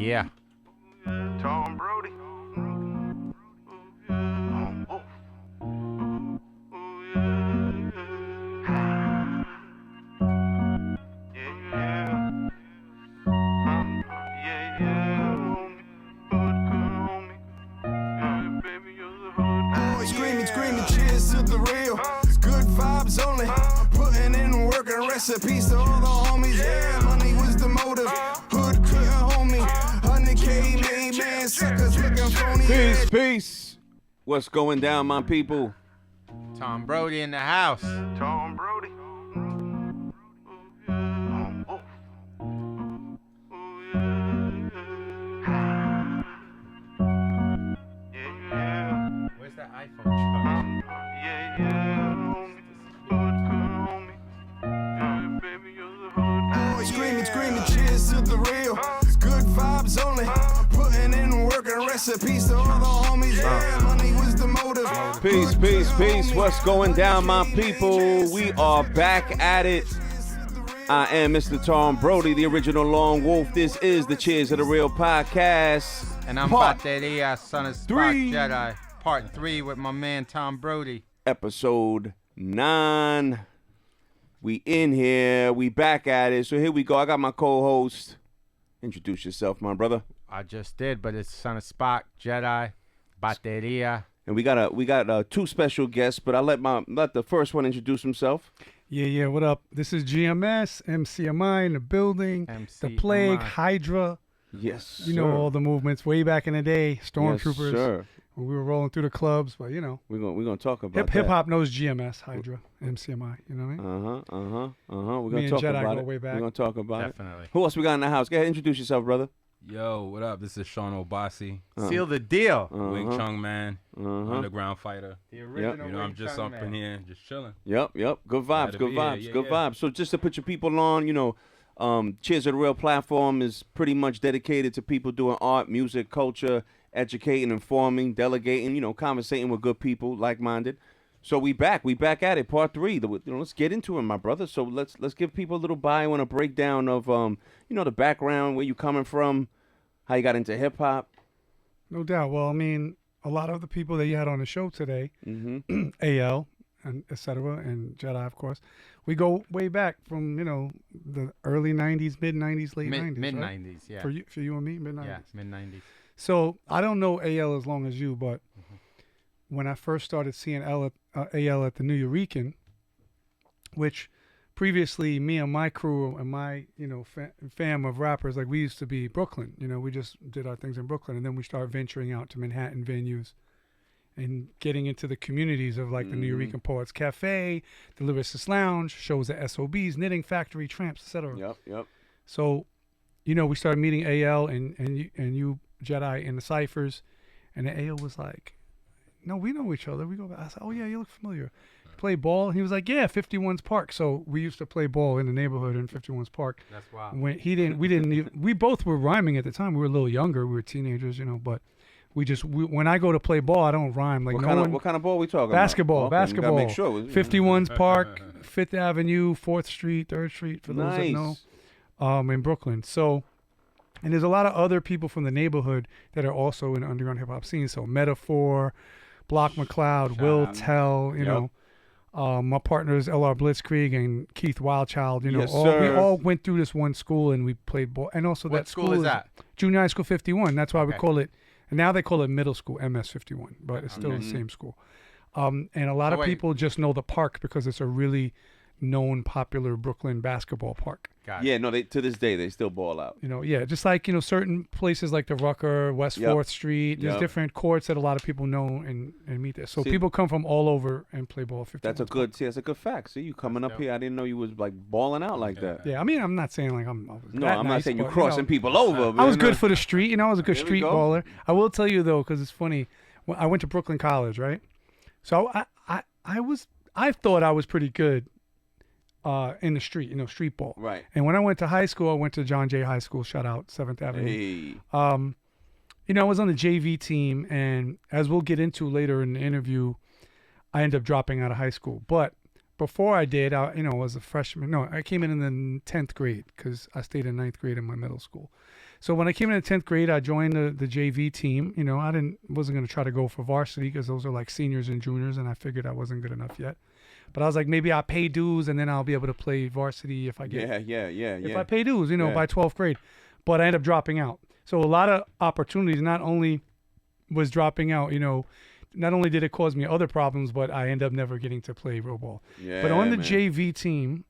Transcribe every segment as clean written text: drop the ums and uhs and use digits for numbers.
Yeah. Tom Brody. Screaming, cheers to the real. Good vibes only. Putting in work and recipes to all the homies. Yeah, money was the motive. Hood couldn't hold me. 100K made man suckers looking phony. Peace. What's going down, my people? Tom Brody in the house. Tom Brody. Where's that iPhone truck? Screaming, cheers to the real. Good vibes only. Putting in work and recipes to all the homies. Yeah, money was the motive. Peace. What's going down, my people? We are back at it. I am Mr. Tom Brody, the original Lone Wolf. This is the Cheers of the Real podcast. And I'm Bateria, son of Spock Jedi. Part 3 with my man Tom Brody. Episode 9. We in here. We back at it. So here we go. I got my co-host. Introduce yourself, my brother. I just did, but it's son of Spock Jedi, Bateria. And we got two special guests, but I'll let the first one introduce himself. Yeah, what up? This is GMS, MCMI in the building, The Plague, Hydra. Yes, You know all the movements way back in the day, Stormtroopers. Yes, sir. When we were rolling through the clubs, but you know. We're gonna talk about Hip hop knows GMS, Hydra, MCMI, you know what I mean? We're Me gonna and talk Jedi about go it. way back. We're gonna talk about Definitely. it. Who else we got in the house? Go ahead, introduce yourself, brother. Yo, what up? This is Sean Obasi, Seal the deal. Wing Chun man, underground fighter. The original You know, I'm just up in here, just chilling. Yep. Good vibes, good vibes. So just to put your people on, you know, Cheers of the Real platform is pretty much dedicated to people doing art, music, culture, educating, informing, delegating, you know, conversating with good people, like-minded. So we back at it, part 3. Let's get into it, my brother. So let's give people a little bio and a breakdown of you know, the background, where you coming from, how you got into hip hop. No doubt. Well, I mean, a lot of the people that you had on the show today, AL and et cetera, and Jedi, of course, we go way back from, you know, the early 90s, mid 90s, late 90s. Mid right? 90s, yeah. For you and me, mid 90s. Yeah, mid 90s. So I don't know AL as long as you, but when I first started seeing AL at the New Eurekan, which previously me and my crew and my, you know, fam of rappers, like we used to be Brooklyn, you know, we just did our things in Brooklyn, and then we started venturing out to Manhattan venues and getting into the communities of like the New Eurekan Poets Cafe, the Lyricist Lounge, shows at SOBs, Knitting Factory, Tramps, etc. Yep. So, you know, we started meeting AL and you Jedi in the ciphers, and then AL was like, no, we know each other. We go back. I said, oh yeah, you look familiar. Play ball? He was like, yeah, 51's Park. So we used to play ball in the neighborhood in 51's Park. That's wild. When we both were rhyming at the time. We were a little younger. We were teenagers, you know, but when I go to play ball, I don't rhyme. Like what kind of ball we talking basketball, about? Basketball. Make sure. 51's Park, 5th Avenue, 4th Street, 3rd Street, for those that know, in Brooklyn. So, and there's a lot of other people from the neighborhood that are also in the underground hip hop scene. So Metaphor, Block McLeod, Will Tell, you know. My partners LR Blitzkrieg and Keith Wildchild, you know, we all went through this one school and we played ball. And also what school is that? Junior High School 51. That's why we call it, and now they call it middle school, MS 51, but it's still the same school. And a lot of people just know the park because it's a really known, popular Brooklyn basketball park. Yeah, no, to this day, they still ball out. You know, yeah, just like, you know, certain places like the Rucker, West 4th Street, there's different courts that a lot of people know and meet there. So people come from all over and play ball. That's a good fact. See, you coming up here, I didn't know you was like balling out like that. Yeah, I mean, I'm not saying like I'm not saying you're crossing people over. I was good for the street, you know, I was a good street baller. I will tell you though, because it's funny, I went to Brooklyn College, right? So I thought I was pretty good in the street, you know, street ball. Right. And when I went to high school, I went to John Jay High School, shout out 7th Avenue. Hey. You know, I was on the JV team, and as we'll get into later in the interview, I ended up dropping out of high school. But before I did, I was a freshman. No, I came in the 10th grade because I stayed in 9th grade in my middle school. So when I came in the 10th grade, I joined the JV team. I wasn't going to try to go for varsity because those are like seniors and juniors, and I figured I wasn't good enough yet. But I was like, maybe I'll pay dues, and then I'll be able to play varsity if I get. Yeah. If I pay dues, by 12th grade. But I ended up dropping out. So a lot of opportunities, not only was dropping out, not only did it cause me other problems, but I ended up never getting to play real ball. Yeah, but on the man. JV team,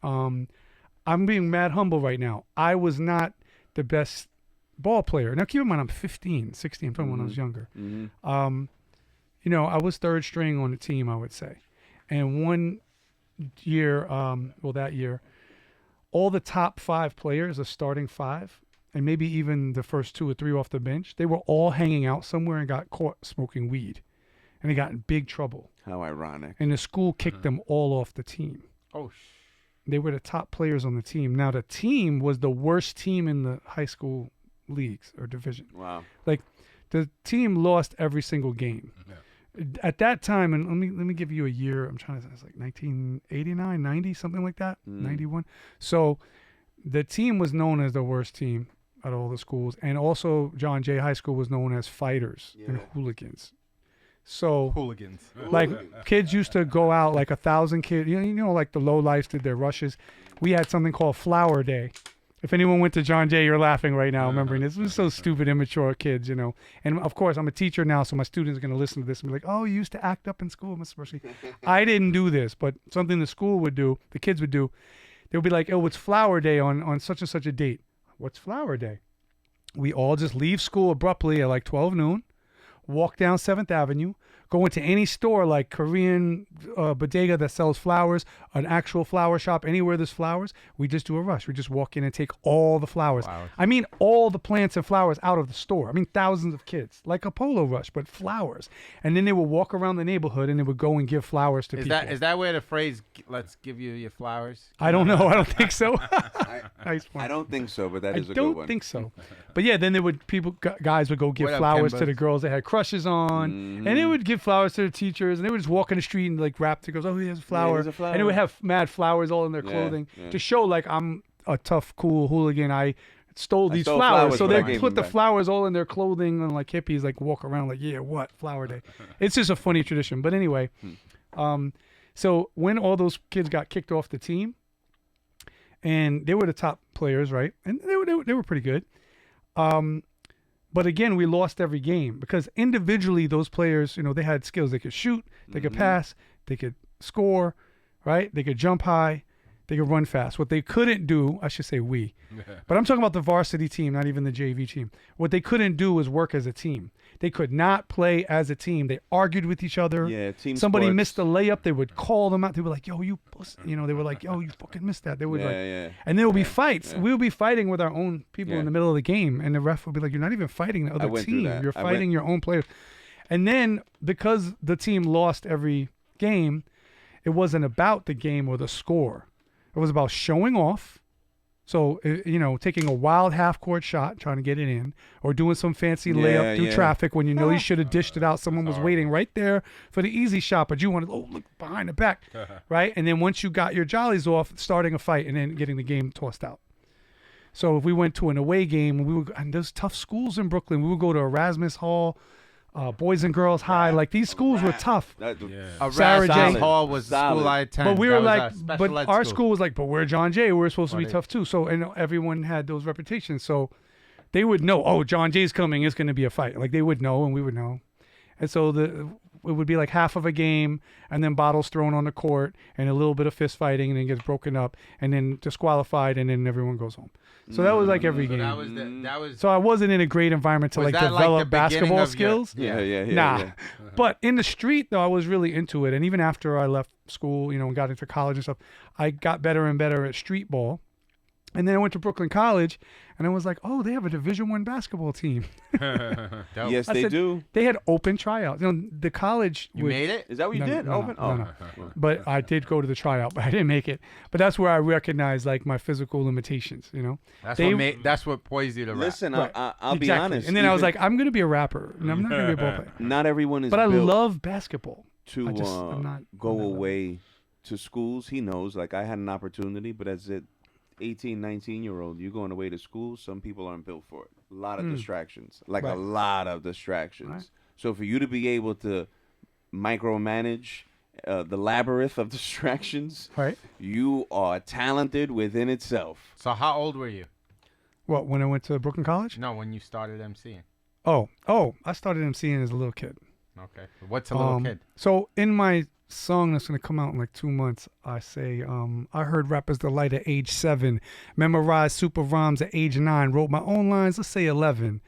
I'm being mad humble right now. I was not the best ball player. Now, keep in mind, I'm 15, 16, from when I was younger. Mm-hmm. I was third string on the team, I would say. And one year, that year, all the top 5 players, the starting 5, and maybe even the first 2 or 3 off the bench, they were all hanging out somewhere and got caught smoking weed. And they got in big trouble. How ironic. And the school kicked them all off the team. Oh, They were the top players on the team. Now, the team was the worst team in the high school leagues or division. Wow. Like, the team lost every single game. Yeah. At that time, and let me give you a year. I'm trying to. It's like 1989, 90, something like that. 91. So, the team was known as the worst team at all the schools, and also John Jay High School was known as fighters and hooligans. So, hooligans. like, kids used to go out, like 1,000 kids. Like the low lifes did their rushes. We had something called Flower Day. If anyone went to John Jay, you're laughing right now, remembering this. It was so stupid, immature kids, And, of course, I'm a teacher now, so my students are going to listen to this and be like, oh, you used to act up in school, Mr. Bursky. I didn't do this, but something the school would do, the kids would do, they would be like, oh, it's Flower Day on such and such a date. What's Flower Day? We all just leave school abruptly at like 12 noon, walk down 7th Avenue, go into any store like Korean bodega that sells flowers, an actual flower shop, anywhere there's flowers. We just do a rush. We just walk in and take all the flowers. I mean, all the plants and flowers out of the store. I mean, thousands of kids, like a polo rush, but flowers. And then they would walk around the neighborhood and they would go and give flowers to people. Is that where the phrase "let's give you your flowers"? I don't know. I don't think so. Nice point. I don't think so, but that is a I good one. don't think so. But yeah, then guys would go give What up, flowers Kimba? to the girls they had crushes on, and they would give flowers to the teachers, and they would just walk in the street and like rap to girls, oh, here's a flower. here's a flower. And they would have mad flowers all in their clothing to show like I'm a tough, cool hooligan. I stole these stole flowers. flowers, So but I they gave put them the back. flowers all in their clothing and like hippies like walk around like, yeah, what, Flower Day. It's just a funny tradition. But anyway, so when all those kids got kicked off the team, and they were the top players, right? And they were pretty good. But again, we lost every game because individually those players, they had skills. They could shoot, they could pass, they could score, right? They could jump high, they could run fast. What they couldn't do, I should say we, but I'm talking about the varsity team, not even the JV team. What they couldn't do was work as a team. They could not play as a team. They argued with each other. Yeah, team Somebody sports. missed a layup, they would call them out. They were like, yo, you puss. They were like, yo, you fucking missed that. They would and there would be fights. We would be fighting with our own people in the middle of the game, and the ref would be like, you're not even fighting the other went through team. that. You're fighting your own players. And then because the team lost every game, it wasn't about the game or the score. It was about showing off. So, taking a wild half-court shot, trying to get it in, or doing some fancy layup through traffic when you know you should have dished it out. Someone was waiting right there for the easy shot, but you wanted, look behind the back, right? And then once you got your jollies off, starting a fight and then getting the game tossed out. So if we went to an away game, and there's tough schools in Brooklyn. We would go to Erasmus Hall, Boys and Girls High. Like, these schools were tough. Sarah J. Hall was the school I attended. But we were That was like, our special but ed our school was like, but we're John Jay. We're supposed to be Right. tough too. So, and everyone had those reputations. So they would know, oh, John Jay's coming. It's going to be a fight. Like, they would know, and we would know. And so it would be like half of a game, and then bottles thrown on the court, and a little bit of fist fighting, and then gets broken up, and then disqualified, and then everyone goes home. So that was like every game. That was So I wasn't in a great environment to Was like that like the develop beginning basketball of your- skills. Yeah. But in the street, though, I was really into it. And even after I left school, and got into college and stuff, I got better and better at street ball. And then I went to Brooklyn College, and I was like, oh, they have a Division I basketball team. Yes, I they said, do. They had open tryouts. The college You made it? Is that what you No, did? no, Open? no, no. But I did go to the tryout, but I didn't make it. But that's where I recognized like my physical limitations, That's what poised you to rap. Listen, Right. I'll be Exactly. honest. And then I was even- like, I'm going to be a rapper, and I'm not going to be a ball player. not everyone is But I built love basketball. to I'm not go on that level. away to schools, he knows. Like I had an opportunity, but as a 18, 19-year-old, you're going away to school. Some people aren't built for it. A lot of distractions, like a lot of distractions. Right. So for you to be able to micromanage the labyrinth of distractions, Right. you are talented within itself. So how old were you? What, when I went to Brooklyn College? No, when you started MCing. Oh, I started MCing as a little kid. Okay. What's a little kid? So in my song that's going to come out in like 2 months, I say, I heard Rappers Delight at age 7, memorized super rhymes at age 9, wrote my own lines, let's say 11.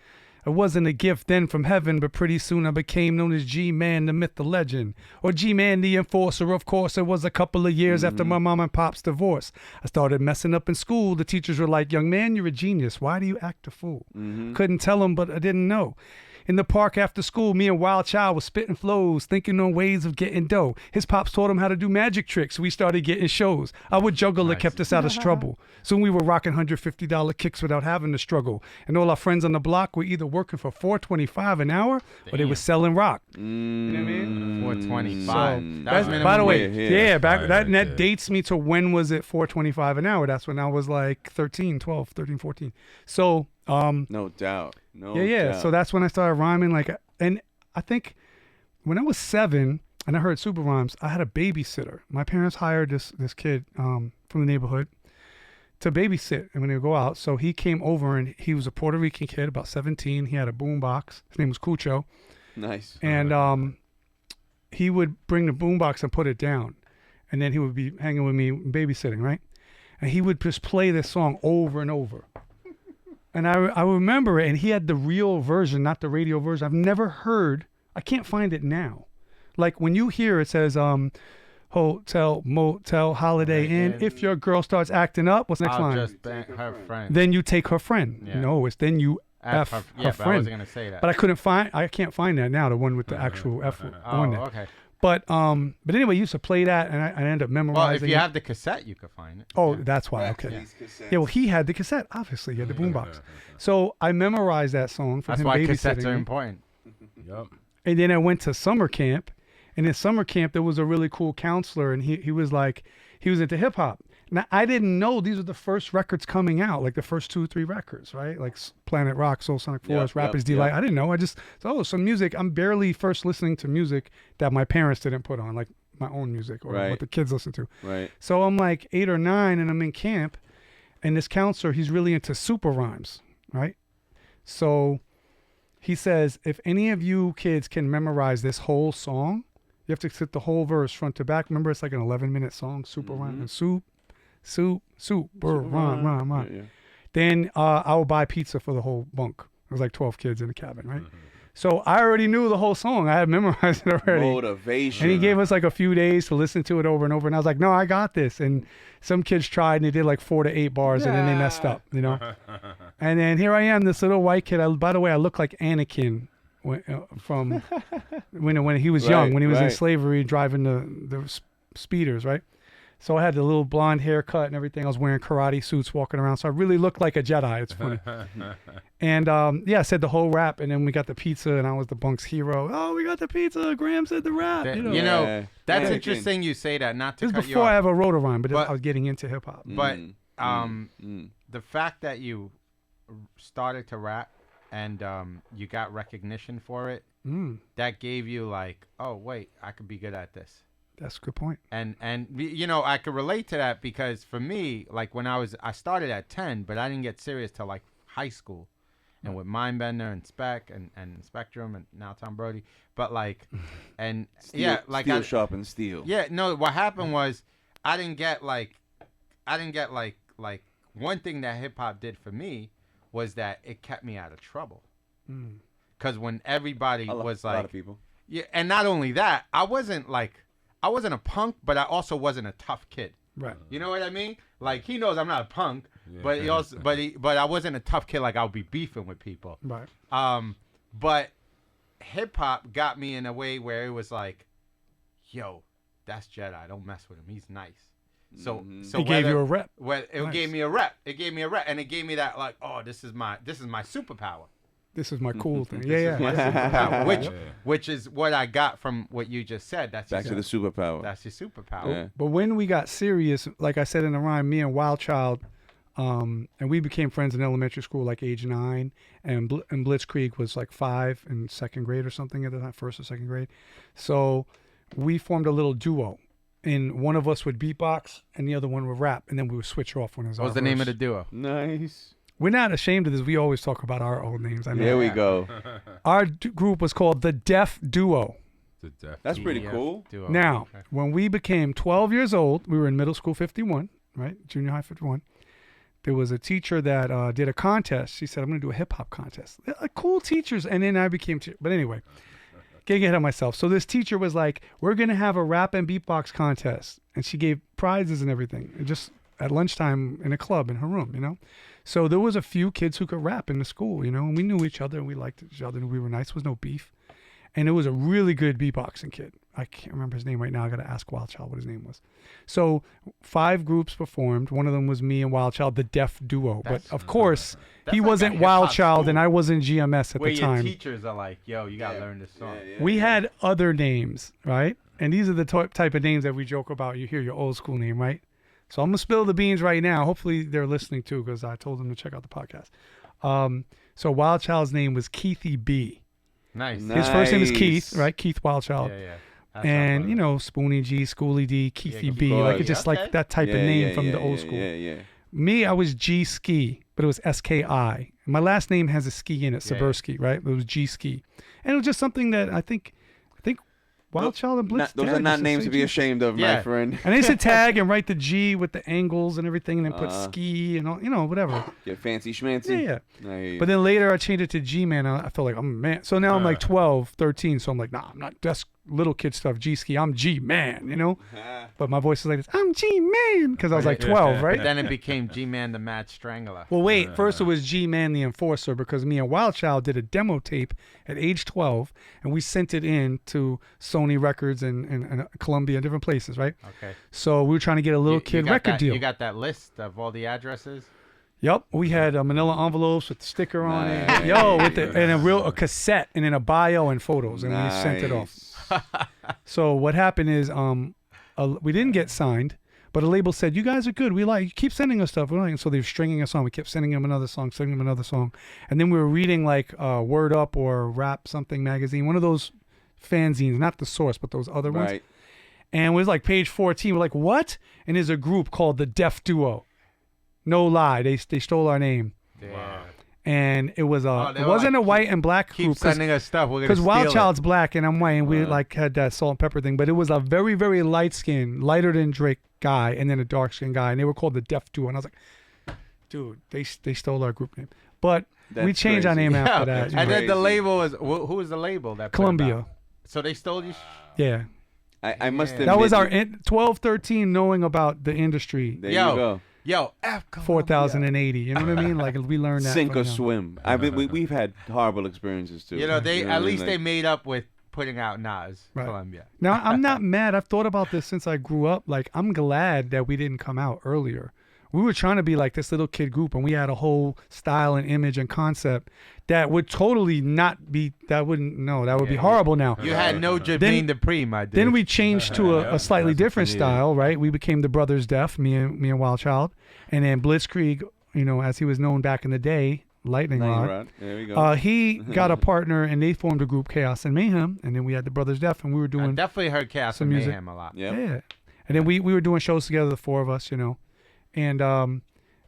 It wasn't a gift then from heaven, but pretty soon I became known as GMan, the myth, the legend. Or GMan, the enforcer. Of course, it was a couple of years after my mom and pop's divorce. I started messing up in school. The teachers were like, young man, you're a genius. Why do you act a fool? Couldn't tell them, but I didn't know. In the park after school, me and Wild Child was spitting flows, thinking on ways of getting dough. His pops taught him how to do magic tricks. We started getting shows. I would juggle that kept us out of trouble. Soon we were rocking $150 kicks without having to struggle. And all our friends on the block were either working for $4.25 an hour or they were selling rock. You know what I mean? 425. So, That's by minimum the way, wage. yeah, back that dates me to when was it $4.25 an hour? That's when I was like 13, 14. So, No doubt. No yeah. doubt. So that's when I started rhyming. Like, and I think when I was 7 and I heard super rhymes, I had a babysitter. My parents hired this kid from the neighborhood to babysit, and when they would go out, so he came over and he was a Puerto Rican kid, about 17. He had a boom box. His name was Cucho. Nice. And he would bring the boom box and put it down, and then he would be hanging with me babysitting, right? And he would just play this song over and over. And I remember it, and he had the real version, not the radio version. I've never heard. I can't find it now. Like when you hear it says, hotel, motel, Holiday Inn. If your girl starts acting up, what's the next I'll line? just bang her friend. Then you take her friend. Yeah. No, it's then you F her Yeah, but I friend. wasn't going to say that. But I can't find that now, the one with the actual F on there. okay. But anyway, I used to play that, and I ended up memorizing Well, if you it. have the cassette, you could find it. Oh, that's why. Okay. Yeah, well, he had the cassette, obviously. He had the boombox. So I memorized that song for That's him why babysitting cassettes are me. important. Yup. And then I went to summer camp, and in summer camp there was a really cool counselor, and he was like, he was into hip hop. Now I didn't know these were the first records coming out, like the first 2-3 records, right? Like Planet Rock, Soul Sonic Force, Rapper's Delight. I didn't know. I just thought, some music. I'm barely first listening to music that my parents didn't put on, like my own music or what the kids listen to. Right. So I'm like 8 or 9, and I'm in camp, and this counselor, he's really into super rhymes, right? So he says, if any of you kids can memorize this whole song, you have to sit the whole verse front to back. Remember, it's like an 11-minute song, super rhyme, and super rhyme. Yeah. Then I will buy pizza for the whole bunk. There was like 12 kids in the cabin, right? So I already knew the whole song. I had memorized it already. Motivation. And he gave us like a few days to listen to it over and over. And I was like, no, I got this. And some kids tried and they did like 4 to 8 bars and then they messed up, you know? And then here I am, this little white kid. By the way, I look like Anakin from when he was young, when he was in slavery driving the speeders, right? So I had the little blonde haircut and everything. I was wearing karate suits walking around. So I really looked like a Jedi. It's funny. And I said the whole rap, and then we got the pizza, and I was the bunk's hero. Oh, we got the pizza. Graham said the rap. You know, that's interesting you say that, not to this cut is you before off. I ever wrote a rhyme, but I was getting into hip hop. But the fact that you started to rap and you got recognition for it, that gave you like, oh, wait, I could be good at this. That's a good point. And you know, I could relate to that because for me, like when I started at 10, but I didn't get serious till like high school. And with Mindbender and Spec and Spectrum and now Tom Brody. But like, and Steel sharpen steel. Yeah, no, what happened was I didn't get like one thing that hip hop did for me was that it kept me out of trouble. Because when everybody was like, a lot of people. Yeah, and not only that, I wasn't a punk, but I also wasn't a tough kid. Right. You know what I mean? Like he knows I'm not a punk, but he also, but I wasn't a tough kid. Like I'll be beefing with people. Right. But hip hop got me in a way where it was like, yo, that's Jedi. Don't mess with him. He's nice. So it gave you a rep. Well, it gave me a rep. It gave me a rep, and it gave me that like, oh, this is my superpower. This is my cool thing. Yeah, yeah. Superpower, which is what I got from what you just said. That's Back to the superpower. That's your superpower. Yeah. But when we got serious, like I said in the rhyme, me and Wild Child, and we became friends in elementary school, like age 9, and Blitzkrieg was like 5 in second grade or something at the time, first or second grade. So we formed a little duo, and one of us would beatbox and the other one would rap, and then we would switch off when it was What was the name of the duo? Nice. We're not ashamed of this. We always talk about our old names. I know. There we go. Our group was called the Deaf Duo. That's pretty cool. Duo. Now, Okay. when we became 12 years old, we were in middle school 51, right? Junior high 51. There was a teacher that did a contest. She said, I'm going to do a hip-hop contest. Cool teachers. And then I became, but anyway, getting ahead of myself. So this teacher was like, we're going to have a rap and beatbox contest. And she gave prizes and everything. And just at lunchtime in a club in her room, you know? So there was a few kids who could rap in the school, you know, and we knew each other and we liked each other and we were nice. There was no beef. And it was a really good beatboxing kid. I can't remember his name right now. I got to ask Wild Child what his name was. So 5 groups performed. One of them was me and Wild Child, the Deaf Duo. But of course, he like wasn't a Wild hip-hop Child school. and I wasn't GMS at Where the your time. teachers are like, yo, you got to learn this song. We had other names, right? And these are the type of names that we joke about. You hear your old school name, right? So I'm going to spill the beans right now. Hopefully they're listening too, because I told them to check out the podcast. So Wild Child's name was Keithy B. Nice. His first name is Nice. Keith, right? Keith Wild Child. Yeah. That's And, how you know, Spoonie G, Schoolie D, Keithy B. course. Like, it's just Okay. like that type of name from the old school. Yeah. Me, I was G Ski, but it was SKI. My last name has a ski in it, Sabursky, right? It was G Ski. And it was just something that I think Wild Child and Blitz. Those Dad are not used to names say to be G. ashamed of, my Yeah. friend. And they used to tag and write the G with the angles and everything, and then put ski and all, you know, whatever. Get fancy schmancy. Yeah. Nice. But then later I changed it to GMan. I felt like I'm a man. So now I'm like 12, 13. So I'm like, nah, I'm not just little kid stuff. G-ski. I'm G-man, you know? But my voice is like this. I'm G-man. Because I was like 12, right? But then it became G-Man the Mad Strangler. Well, wait. First it was G-Man the Enforcer because me and Wild Child did a demo tape at age 12. And we sent it in to Sony Records and Columbia and different places, right? Okay. So we were trying to get a little kid got record that, deal. You got that list of all the addresses? Yep, we had manila envelopes with the sticker on Nice. it. Yo, with the, and a cassette and then a bio and photos, and we sent it off. So what happened is, we didn't get signed, but a label said, "You guys are good. We like you keep sending us stuff." And so they were stringing us on. We kept sending them another song, and then we were reading like Word Up or Rap Something magazine, one of those fanzines, not the Source, but those other ones. Right. And it was like page 14. We're like, what? And there's a group called the Deaf Duo. No lie, they stole our name. Yeah. And it was they it were wasn't like, a white and black Keep group sending us stuff. We're gonna because Wild steal Child's black and I'm white, and we like had that salt and pepper thing. But it was a very, very light skin, lighter than Drake guy, and then a dark skin guy, and they were called the Deaf Duo. And I was like, dude, they stole our group name. But we That's changed our crazy. name Yeah. after that. you And know. then the Crazy. label was who was the label that put it Columbia. out? So they stole you. Yeah, I must admit. that was our 12, 13 knowing about the industry. There Yo. you go. Yo, F Columbia. 4,080. You know what I mean? Like we learned that. Sink from or them. swim. We've had horrible experiences too. You know, they what I at mean? least they Like, made up with putting out Nas. Right. Columbia. Now, I'm not mad. I've thought about this since I grew up. Like, I'm glad that we didn't come out earlier. We were trying to be like this little kid group, and we had a whole style and image and concept that would totally not be, that would be horrible now. You had no Jermaine Dupri, my dude. Then we changed to a slightly That's what different you needed. style, right? We became the Brothers Deaf, me and Wild Child. And then Blitzkrieg, you know, as he was known back in the day, Lightning Rod. There we go. He got a partner, and they formed a group, Chaos and Mayhem. And then we had the Brothers Deaf, and we were I doing definitely heard Chaos some and music. Mayhem a lot. Yep. Yeah. And then we were doing shows together, the 4 of us, you know. And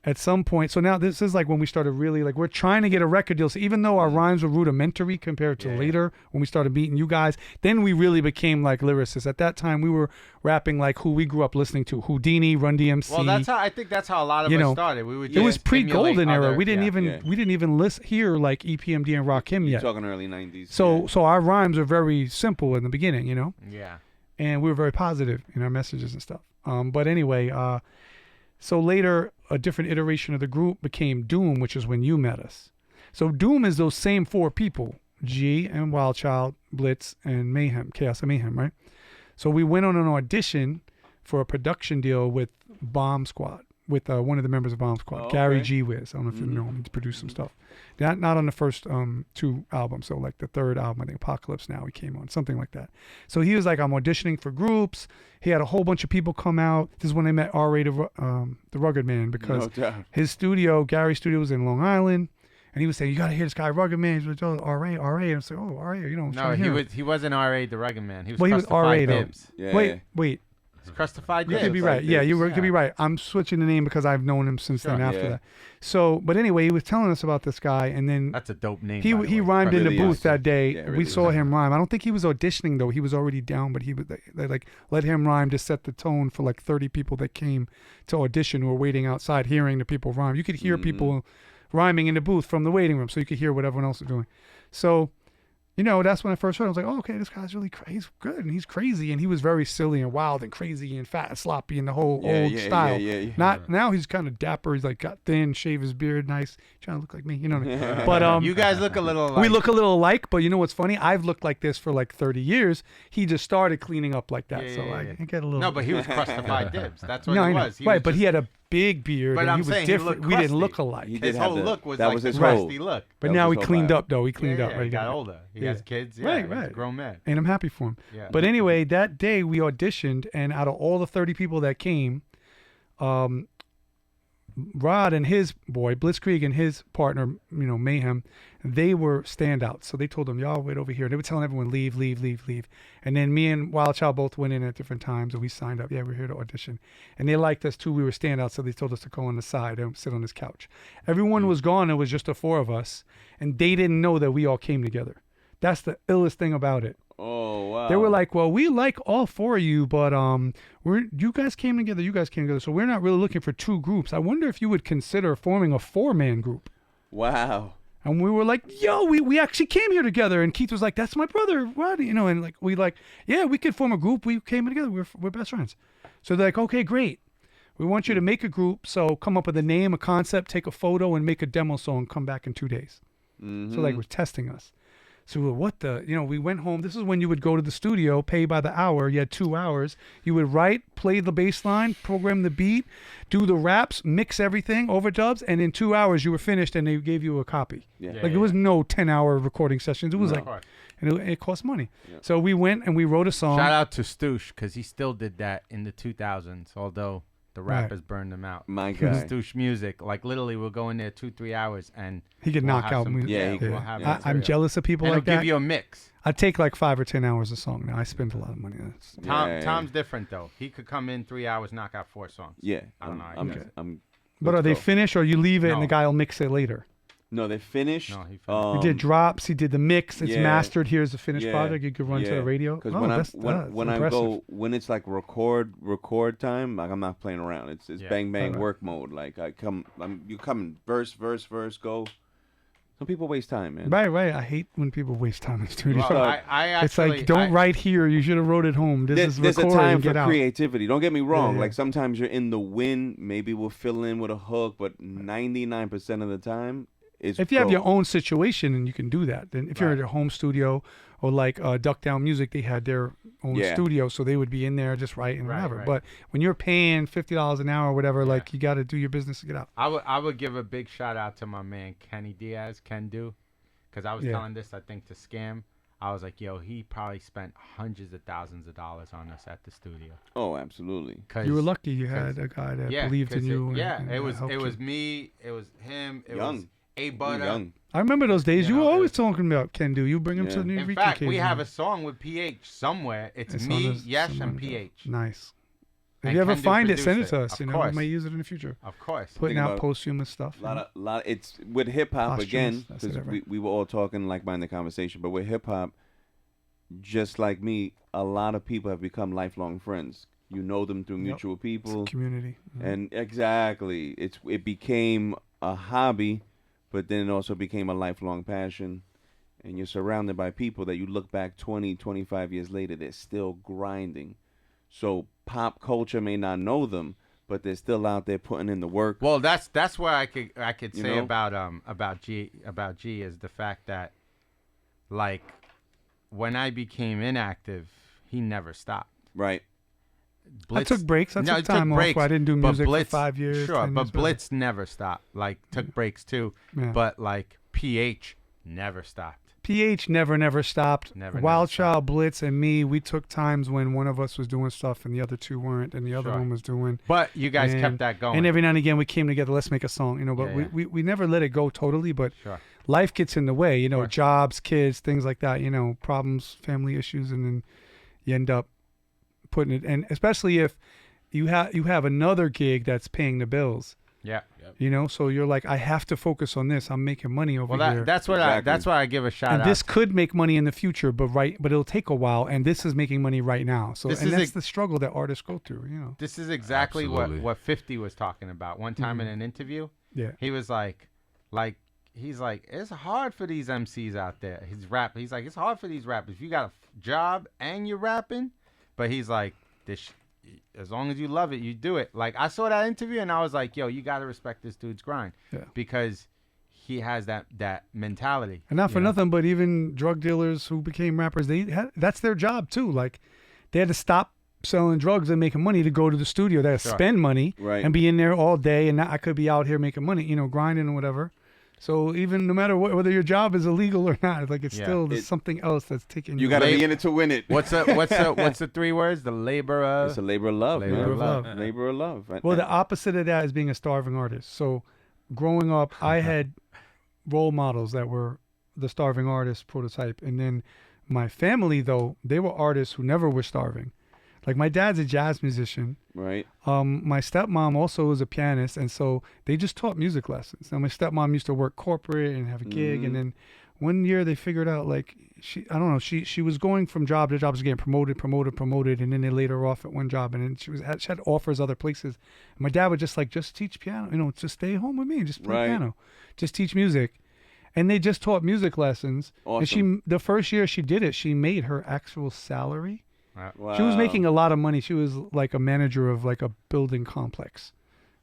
at some point, so now this is like when we started really, like, we're trying to get a record deal. So even though our rhymes were rudimentary compared to later when we started beating you guys, then we really became like lyricists. At that time, we were rapping like who we grew up listening to, Houdini, Run DMC. Well, I think that's how a lot of You us know, started. We would it was just pre-Golden emulate era. other- We didn't yeah. even hear like EPMD and Rakim You're yet. talking early 90s. So our rhymes are very simple in the beginning, you know. Yeah. And we were very positive in our messages and stuff. But anyway, so later a different iteration of the group became Doom, which is when you met us. So Doom is those same 4 people, G and Wild Child, Blitz, and Mayhem, Chaos and Mayhem, right? So we went on an audition for a production deal with Bomb Squad. with one of the members of Bomb Squad, Oh, Gary okay. G. Wiz. I don't know if you know him. He's produced some stuff. Not on the first 2 albums. So like the third album, I think Apocalypse Now he came on, something like that. So he was like, I'm auditioning for groups. He had a whole bunch of people come out. This is when I met R.A. the Rugged Man, because No doubt. his studio, Gary's studio, was in Long Island. And he was saying, you got to hear this guy, Rugged Man. He's like, oh, R.A. And I was like, oh, R.A., you know. I'm No, trying to hear him. he wasn't R.A. the Rugged Man. He was Well, he was Crustified R.A. though. Dibs. Yeah. Wait. It's Crustified You Dibs. could be It's right. like Yeah, this. you could be right. I'm switching the name because I've known him since then Sure. after Yeah. that. So, but anyway, he was telling us about this guy, and then That's a dope name. he by the he way. rhymed in the Really booth is. that day. Yeah, it We really saw is. him rhyme. I don't think he was auditioning though. He was already down, but they like let him rhyme to set the tone for like 30 people that came to audition who were waiting outside hearing the people rhyme. You could hear people rhyming in the booth from the waiting room, so you could hear what everyone else was doing. So, you know, that's when I first heard it. I was like, oh, okay, this guy's really he's good and he's crazy, and he was very silly and wild and crazy and fat and sloppy in the whole old style. Yeah. Not now he's kind of dapper. He's like got thin, shave his beard, nice, trying to look like me, you know. What I mean? But You guys look a little alike. we look a little alike. But you know what's funny? I've looked like this for like 30 years. He just started cleaning up like that, so I get a little. No, but he was Crustified Dibs. That's what no, he I know. was. Right, but he had a big beard, But and I'm he was saying he different. looked We didn't crusty. look alike. He His did have whole the- look was that like was the his crusty whole- look. But That now was he his cleaned whole up, though. He cleaned up. Yeah, Right, he got it. older. He Yeah. has kids. Yeah, Right, he's a right. grown man. And I'm happy for him. Yeah. But anyway, that day we auditioned, and out of all the 30 people that came, Rod and his boy, Blitzkrieg, and his partner, you know, Mayhem, they were standouts. So they told them, y'all wait over here. They were telling everyone, leave. And then me and Wild Child both went in at different times, and we signed up. Yeah, we're here to audition. And they liked us, too. We were standouts, so they told us to go on the side and sit on this couch. Everyone was gone. It was just the 4 of us, and they didn't know that we all came together. That's the illest thing about it. Oh, wow. They were like, well, we like all 4 of you, but you guys came together, so we're not really looking for 2 groups. I wonder if you would consider forming a 4-man group. Wow. And we were like, yo, we actually came here together. And Keith was like, that's my brother, Rodney, you know, and like yeah, we could form a group. We came together. We're best friends. So they're like, okay, great. We want you to make a group. So come up with a name, a concept, take a photo, and make a demo song. Come back in 2 days. So like, we're testing us. So we were, what the, you know, we went home. This is when you would go to the studio, pay by the hour. You had 2 hours. You would write, play the bass line, program the beat, do the raps, mix everything, overdubs, and in 2 hours you were finished, and they gave you a copy. Yeah. Like, there was no 10-hour recording sessions. It was like, and it cost money. Yeah. So we went and we wrote a song. Shout out to Stoosh, because he still did that in the 2000s, although the Right. rappers burned him out. My guy. Stoosh music, like literally we'll go in there 2-3 hours and He could we'll knock have out some- music. Yeah, he could. we'll have Yeah. I'm material. jealous of people And like it'll that. give you a mix. I take like 5 or 10 hours a song now. I spend a lot of money on it. Tom's different though. He could come in 3 hours, knock out 4 songs. Yeah. I don't know how he I'm, does it. But are let's they go. finished, or you leave it and No. the guy will mix it later? No, they finished. No, he finished. He did drops. He did the mix. It's Yeah. mastered. Here's the finished Yeah. product. You could run to the radio. Because Oh, when that's when I impressive. go when it's like record time, like I'm not playing around. It's Yeah. bang bang Right. work mode. Like you come verse go. Some people waste time, man. Right. I hate when people waste time in the studio. Well, I actually, it's like, don't write here. You should have wrote it home. This There's is a record time and for get out. creativity. Don't get me wrong. yeah. Like sometimes you're in the wind. Maybe we'll fill in with a hook, but 99% of the time, it's If you have go. your own situation and you can do that, then if you're Right. at your home studio or like Duck Down Music, they had their own Yeah. studio, so they would be in there just writing Right, whatever. right. But when you're paying $50 an hour or whatever, Yeah. like you got to do your business to get out. I would give a big shout out to my man Kenny Diaz, Ken Do, because I was Yeah. telling this I think to Scam. I was like, yo, he probably spent hundreds of thousands of dollars on us at the studio. Oh, absolutely. 'Cause- You were lucky you had 'cause- a guy that yeah, believed in 'cause you. and it was helped you. me, it was him, it was Young. A You're Butter. young. I remember those days. You You know, were it always was- talking about Ken Do. You bring him to Yeah. the New In Rican fact, we occasionally. have a song with PH somewhere. It's It's on me, this- Yesh, someone and does. PH. Nice. If And you ever Ken Do find it, send it produced to it. us. Of You know, course. we might use it in the future. Of course. Putting Think out about posthumous stuff. A lot. It's with hip hop Posthumous, again I said because it right. we were all talking like behind the conversation. But with hip hop, just like me, a lot of people have become lifelong friends. You know them through Yep. mutual It's people, a community. and exactly, it became a hobby, but then it also became a lifelong passion. And you're surrounded by people that you look back 20, 25 years later, they're still grinding. So pop culture may not know them, but they're still out there putting in the work. Well, that's where I could You say know? about G is the fact that, like, when I became inactive, he never stopped. Right. Blitz, I took breaks. I No, took time off. I didn't do but music Blitz, for 5 years. Sure, 10 but years, Blitz never stopped. Like, took breaks too. Yeah. But, like, PH never stopped. PH never stopped. Never Wild stopped. Child, Blitz, and me, we took times when one of us was doing stuff and the other two weren't, and the other Sure. one was doing. But you guys and, kept that going. And every now and again, we came together. Let's make a song, you know. But Yeah, we never let it go totally. But Sure. life gets in the way, you know, Sure. jobs, kids, things like that, you know, problems, family issues, and then you end up putting it. And especially if you have another gig that's paying the bills. Yeah. You know, so you're like, I have to focus on this. I'm making money over Well, here. that's what that's why I give a shout and out. this could make money in the future, but it'll take a while. And this is making money right now. So This and is that's a- the struggle that artists go through. You know. This is exactly Absolutely. what 50 was talking about one time in an interview. Yeah. He was like he's like, it's hard for these MCs out there. He's like, it's hard for these rappers. If you got a job and you're rapping, but he's like, as long as you love it, you do it. Like, I saw that interview and I was like, yo, you got to respect this dude's grind. Yeah. Because he has that mentality. And not for you know? nothing, but even drug dealers who became rappers, that's their job too. Like, they had to stop selling drugs and making money to go to the studio. They had to Sure. spend money Right. and be in there all day. And now I could be out here making money, you know, grinding and whatever. So even no matter whether your job is illegal or not, like, it's Yeah. still there's something else that's taking You got to Lab- be in it to win it. What's the 3 words? The labor of. It's a labor of love, Labor man. of love. Labor of love. Well, the opposite of that is being a starving artist. So growing up, I had role models that were the starving artist prototype. And then my family, though, they were artists who never were starving. Like, my dad's a jazz musician. right. My stepmom also was a pianist. And so they just taught music lessons. Now, my stepmom used to work corporate and have a gig. And then one year they figured out, like, she was going from job to job, just getting promoted. And then they laid her off at one job. And then she had offers other places. And my dad would just teach piano, you know, just stay home with me and just play Right. piano, just teach music. And they just taught music lessons. Awesome. And the first year she did it, she made her actual salary. Wow. She was making a lot of money. She was like a manager of like a building complex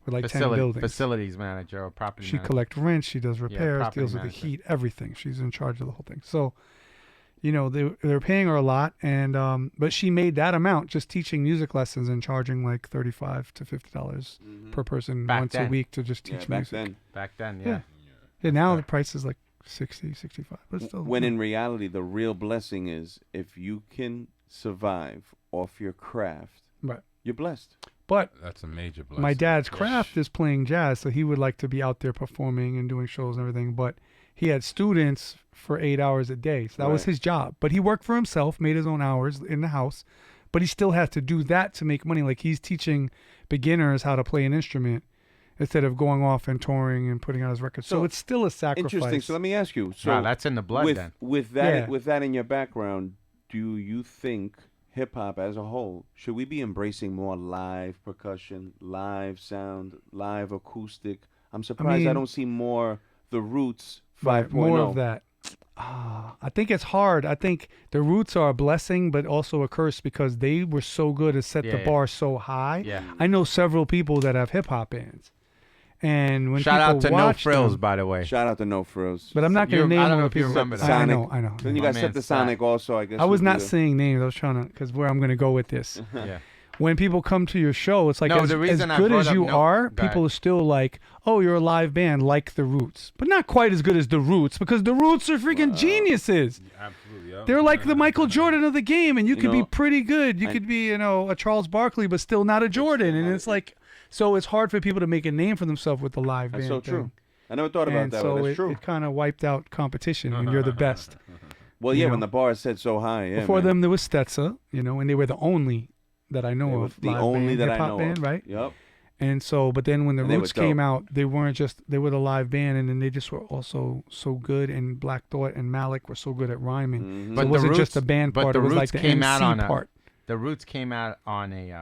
with like 10 buildings. Facilities manager or property She manager. collects rent. She does repairs, property deals with the manager. heat, everything. She's in charge of the whole thing. So, you know, they're paying her a lot, and but she made that amount just teaching music lessons and charging like $35 to $50 per person Back once a then. week to just Yeah, teach back music. then. Back then, Yeah. yeah. Yeah, now the price is like 60, 65, but still. When in reality, the real blessing is if you can survive off your craft, Right. you're blessed. But That's a major blessing. my dad's craft is playing jazz, so he would like to be out there performing and doing shows and everything. But he had students for 8 hours a day, so that was Right. his job. But he worked for himself, made his own hours in the house, but he still had to do that to make money. Like, he's teaching beginners how to play an instrument instead of going off and touring and putting out his records. So So, it's still a sacrifice. Interesting. So let me ask you. So Wow, that's in the blood with then. with that Yeah. with that in your background, do you think hip hop as a whole should we be embracing more live percussion, live sound, live acoustic? I'm surprised I mean, don't see more the Roots Right, 5.0. more of that. I think it's hard. I think the Roots are a blessing, but also a curse because they were so good at set the Yeah. bar so high. Yeah. I know several people that have hip hop bands, and when Shout people out to No watch Frills, them, by the way. Shout out to No Frills. but I'm not going to I name don't all know the if you people. remember that. I know, Sonic. I know. Then you My got man Set the Stack. Sonic also, I guess. I was would not be the- saying names. I was trying to, because where I'm going to go with this. Yeah. When people come to your show, it's like No, as the reason I good brought as up you No- are, Go ahead. people are still like, "Oh, you're a live band like the Roots," but not quite as good as the Roots because the Roots are freaking geniuses. Absolutely. Yeah. They're like the Michael Jordan of the game, and you could be know, pretty good. You could be, a Charles Barkley, but still not a Jordan. And it's like, so it's hard for people to make a name for themselves with the live That's band so true. thing. I never thought about And that. so But that's true. it kind of wiped out competition when you're the best. Well, you yeah, know. when the bar is set so high. Yeah, Before man. them, there was Stetsa, and they were the only that I know They were of. the live only band, that I hip-hop know band, of. right? Yep. And so, but then when the And they were Roots came dope. out, they were the live band, and then they just were also so good. And Black Thought and Malik were so good at rhyming. Mhm. So But it the wasn't just Roots- the band but part; the it was Roots like the came MC out on part. The Roots came out on a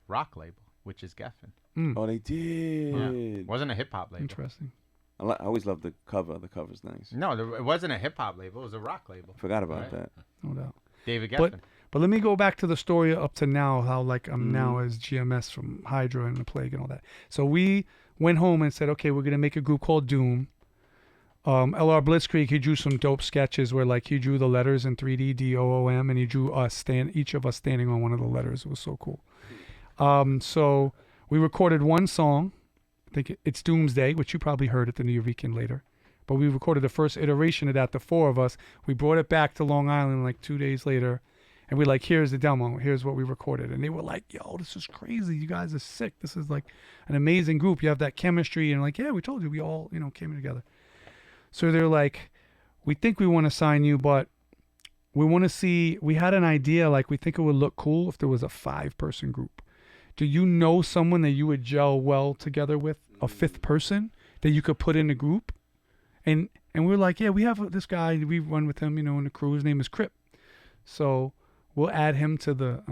rock label, which is Geffen. Oh, they did. Wasn't a hip hop label. Interesting. I always loved the cover. The cover's nice. No, it wasn't a hip hop label. It was a rock label. Forgot about Right. that. No doubt. David But Geffen. but let me go back to the story up to now, how like I'm now Mm-hmm. as GMS from Hydra and the Plague and all that. So we went home and said, okay, we're gonna make a group called Doom. LR Blitzkrieg, he drew some dope sketches where like he drew the letters in 3D, DOOM, and he drew each of us standing on one of the letters. It was so cool. So we recorded one song. I think it's Doomsday, which you probably heard at the New Year weekend later. But we recorded the first iteration of that, the four of us. We brought it back to Long Island like 2 days later. And we're like, here's the demo. Here's what we recorded. And they were like, yo, this is crazy. You guys are sick. This is like an amazing group. You have that chemistry. And like, yeah, we told you. We all, came together. So they're like, we think we want to sign you, but we want to see, we had an idea, like we think it would look cool if there was a 5-person group. Do you know someone that you would gel well together with, a 5th person that you could put in the group? And we're like, yeah, we have this guy, we run with him, in the crew. His name is Crip. So we'll add him to the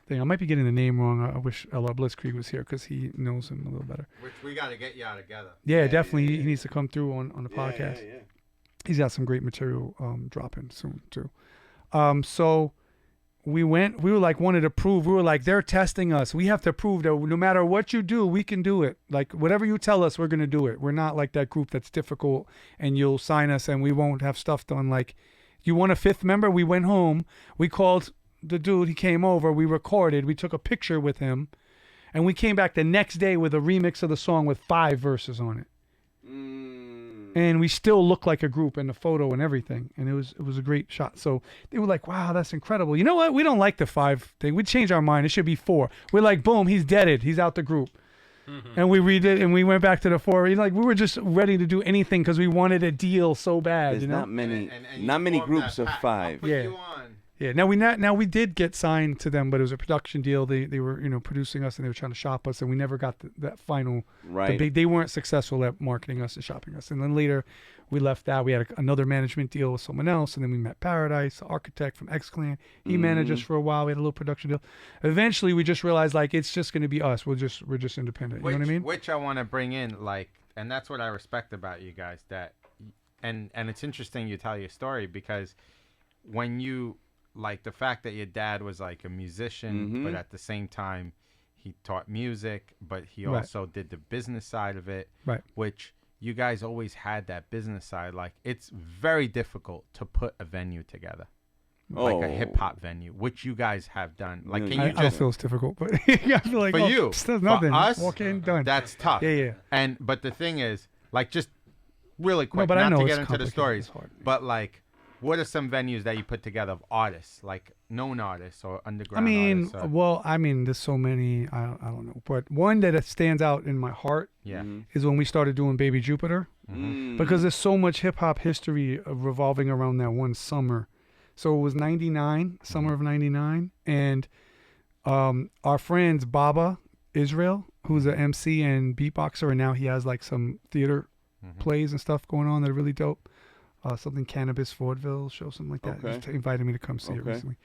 thing. I might be getting the name wrong. I wish L.R. Blitzkrieg was here because he knows him a little better. Which we got to get y'all together. Yeah, definitely. He needs to come through on the podcast. Yeah. He's got some great material dropping soon too. So we were like wanted to prove. We were like, they're testing us. We have to prove that no matter what you do, we can do it. Like whatever you tell us, we're gonna do it. We're not like that group that's difficult and you'll sign us and we won't have stuff done. Like, you want a 5th member? We went home. We called the dude. He came over. We recorded. We took a picture with him, and we came back the next day with a remix of the song with 5 verses on it. And we still look like a group in the photo and everything. And it was a great shot. So they were like, wow, that's incredible. You know what? We don't like the 5 thing. We changed our mind. It should be 4. We're like, boom, he's deaded. He's out the group. And we redid, and we went back to the 4. We were just ready to do anything because we wanted a deal so bad. There's not many, not many groups of 5. Yeah. Yeah. Now we did get signed to them, but it was a production deal. They were producing us and they were trying to shop us, and we never got that final. Right. They weren't successful at marketing us and shopping us. And then later, we left that. We had another management deal with someone else, and then we met Paradise, the architect from X Clan. He managed us for a while. We had a little production deal. Eventually, we just realized like it's just going to be us. We're just independent. You know what I mean? Which I want to bring in, like, and that's what I respect about you guys. And it's interesting you tell your story because when you like the fact that your dad was like a musician, but at the same time he taught music, but he also did the business side of it, which you guys always had that business side. Like, it's very difficult to put a venue together, like a hip hop venue, which you guys have done. Like, can you I don't feel it's difficult, but I feel like for you, there's nothing. For us, walk in, done. That's tough. Yeah. But the thing is, like, just really quick, but I not know to it's get into the stories, it's hard. but like, what are some venues that you put together of artists, like known artists or underground artists? There's so many. I don't know, but one that stands out in my heart is when we started doing Baby Jupiter, because there's so much hip hop history revolving around that one summer. So it was '99, summer of '99, and our friends Baba Israel, who's an MC and beatboxer, and now he has like some theater plays and stuff going on that are really dope. Something Cannabis Vaudeville show, something like that. Okay. He invited me to come see it recently.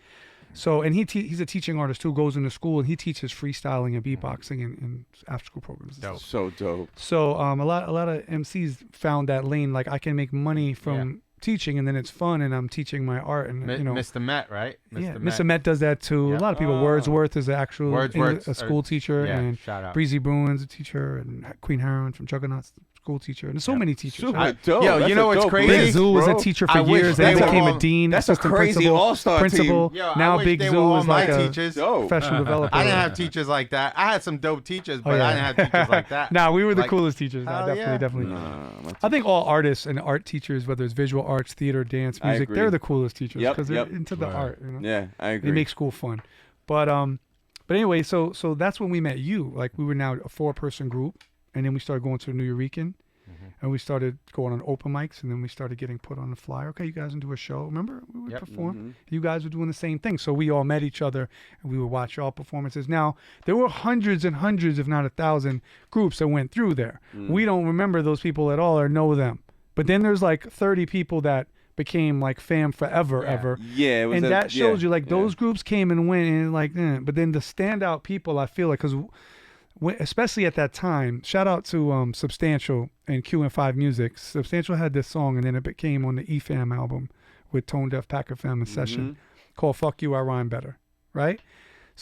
So, and he's a teaching artist too, goes into school and he teaches freestyling and beatboxing in after school programs. Dope. So dope. So a lot of MCs found that lane, like I can make money from teaching and then it's fun and I'm teaching my art and Mr. Met, right? Mr. Met does that too. Yep. A lot of people. Wordsworth is an actual a school teacher, and shout out. Breezy Bruin's a teacher, and Queen Heron from Juggernauts school teacher, and there's so many teachers. Super Right? dope. Yo, That's you know what's dope crazy? list, Big Zoo was bro. a teacher for I wish years, they and were became all- a dean. That's a assistant crazy principal, all-star principal. team. Yo, I Now wish Big they Zoo were all is my like a teachers. Dope. professional developer. I didn't have teachers like that. I had some dope teachers, but I didn't have teachers like that. Nah, we were the Like, coolest teachers. Nah, hell definitely. Nah, I think all artists and art teachers, whether it's visual arts, theater, dance, I music, agree. they're the coolest teachers Yep, because they're yep. into the art. You know? Yeah, I agree. They make school fun. But anyway, so that's when we met you. Like we were now a 4-person group, and then we started going to the New Eurekan, and we started going on open mics, and then we started getting put on the flyer. Okay, you guys can do a show. Remember, we would perform. You guys were doing the same thing. So we all met each other, and we would watch all performances. Now, there were hundreds and hundreds, if not 1,000, groups that went through there. We don't remember those people at all or know them. But then there's like 30 people that became like fam forever, ever. Yeah, it was and that shows you like those groups came and went, and like, but then the standout people, I feel like, because especially at that time, shout out to Substantial and Q&5 Music. Substantial had this song, and then it became on the EFAM album with Tone Deaf, Packer Fam, and Session called "Fuck You, I Rhyme Better," right?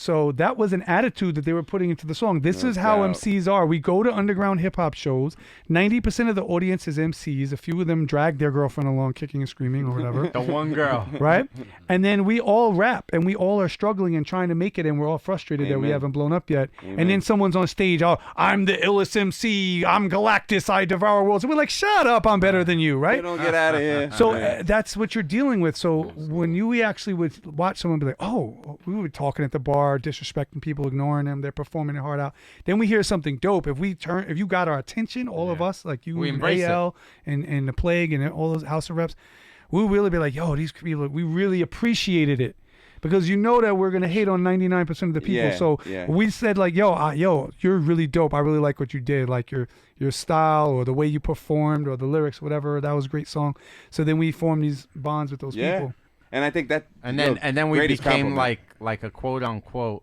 So that was an attitude that they were putting into the song. This No is how doubt. MCs are. We go to underground hip hop shows. 90% of the audience is MCs. A few of them drag their girlfriend along, kicking and screaming or whatever. The one girl. Right? And then we all rap and we all are struggling and trying to make it, and we're all frustrated that we Amen. haven't blown up yet. Amen. And then someone's on stage, oh, I'm the illest MC, I'm Galactus, I devour worlds. And we're like, shut up, I'm better than you, right? You don't get out of here. So that's what you're dealing with. So when we actually would watch someone be like, oh, we were talking at the bar, disrespecting people, ignoring them, they're performing their heart out. Then we hear something dope. If you got our attention, all of us, like you We and embrace AL and the Plague and all those House of Reps, we'll really be like, yo, these people, we really appreciated it. Because you know that we're gonna hate on 99% of the people, Yeah, so yeah. we said like, yo, you're really dope. I really like what you did, like your style or the way you performed or the lyrics, whatever. That was a great song. So then we formed these bonds with those Yeah. people. And I think that And then we greatest became compliment. like a quote unquote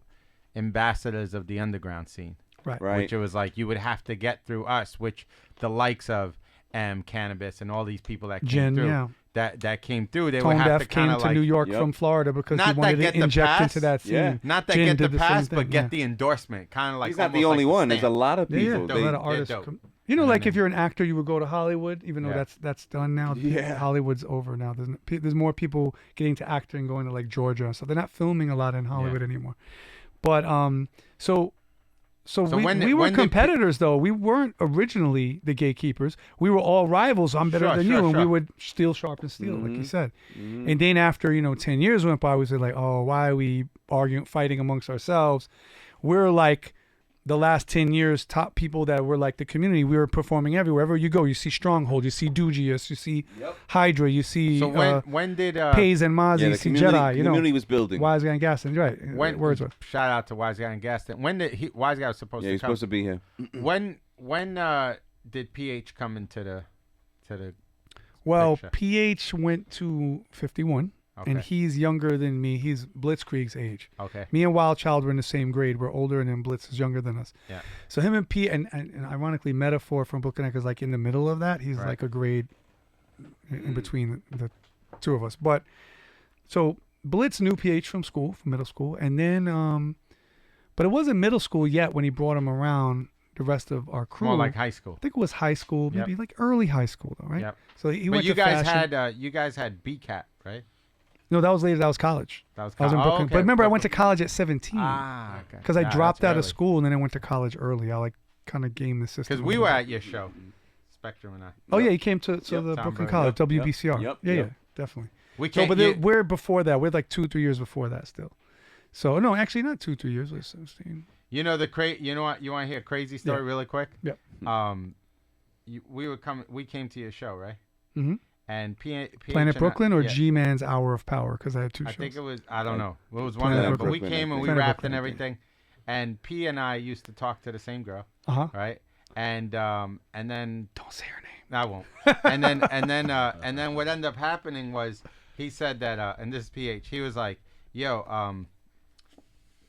ambassadors of the underground scene. Right. Right. Which it was like you would have to get through us, which the likes of Cannabis and all these people that came Jen, through yeah. that came through, they Tone would have Def to came kind of to like New York Yep. from Florida because Not he that wanted get to the inject pass, into that scene. Yeah. not that Jen get the did the same pass, thing, but get yeah. the endorsement, kind of like he's not the almost only like one. There's a stamp. lot of Yeah, people. a They- lot of artists. dope. You know, And like then- if you're an actor, you would go to Hollywood, even though Yeah. that's done now. Yeah. Hollywood's over now. There's more people getting to acting and going to like Georgia, so they're not filming a lot in Hollywood anymore. But so when we were when did competitors though. We weren't originally the gatekeepers. We were all rivals. I'm better Sure, than sure, you, and we sure. would steal, sharpen, steel, like you said. Mhm. And then after 10 years went by, we said like, oh, why are we arguing, fighting amongst ourselves? We're like the last 10 years top people that were like the community. We were performing everywhere. Wherever you go, you see Stronghold, you see Dugius, you see Hydra, you see So when did Pays and Mozzie, Yeah, you the see community, Jedi, community was building. Wise Guy and Gaston, right? Wordsworth. shout out to Wise Guy and Gaston. When did Wise Guy was supposed Yeah, to he's come? supposed to be here. When did PH come into the Well, picture? PH went to 51, and Okay. he's younger than me. He's Blitzkrieg's age. Okay. Me and Wild Child were in the same grade. We're older, and then Blitz is younger than us. Yeah. So him and P, and ironically, Metaphor from Brooklyn is like in the middle of that. He's Right. like a grade in between the two of us. But so Blitz knew PH from school, from middle school, and then, but it wasn't middle school yet when he brought him around the rest of our crew. More like high school. I think it was high school, maybe Yep. like early high school, though, right? Yep. So he But went you to guys fashion. you guys had BCAT, right? No, that was later. That was college. That was I was in college. Brooklyn. Okay. But remember, I went to college at 17 Ah, okay. because I Yeah, dropped that's out of early. school and then I went to college early. I like kind of gamed the system. Because a we little were bit. at your show, Spectrum and I. Oh yeah, you came to the Tom Brooklyn Brody. College, Yep, WBCR. yep, yeah, yep. yeah, definitely. We So, came. but we're before that. We're like 2-3 years before that still. So no, actually not 2-3 years. We're 17. You know You know what? You want to hear a crazy story Yeah. really quick? Yep. We came to your show, right? Mhm. And PH Planet and I- Brooklyn or yeah. G-Man's Hour of Power because I had two I shows. think it was. I don't know. It was one Planet of them. But we Brooklyn, came I and we think. rapped Planet and Brooklyn, everything. And P and I used to talk to the same girl, Uh-huh. right? And then Don't say her name. I won't. And then what ended up happening was he said that, and this is PH. He was like, "Yo,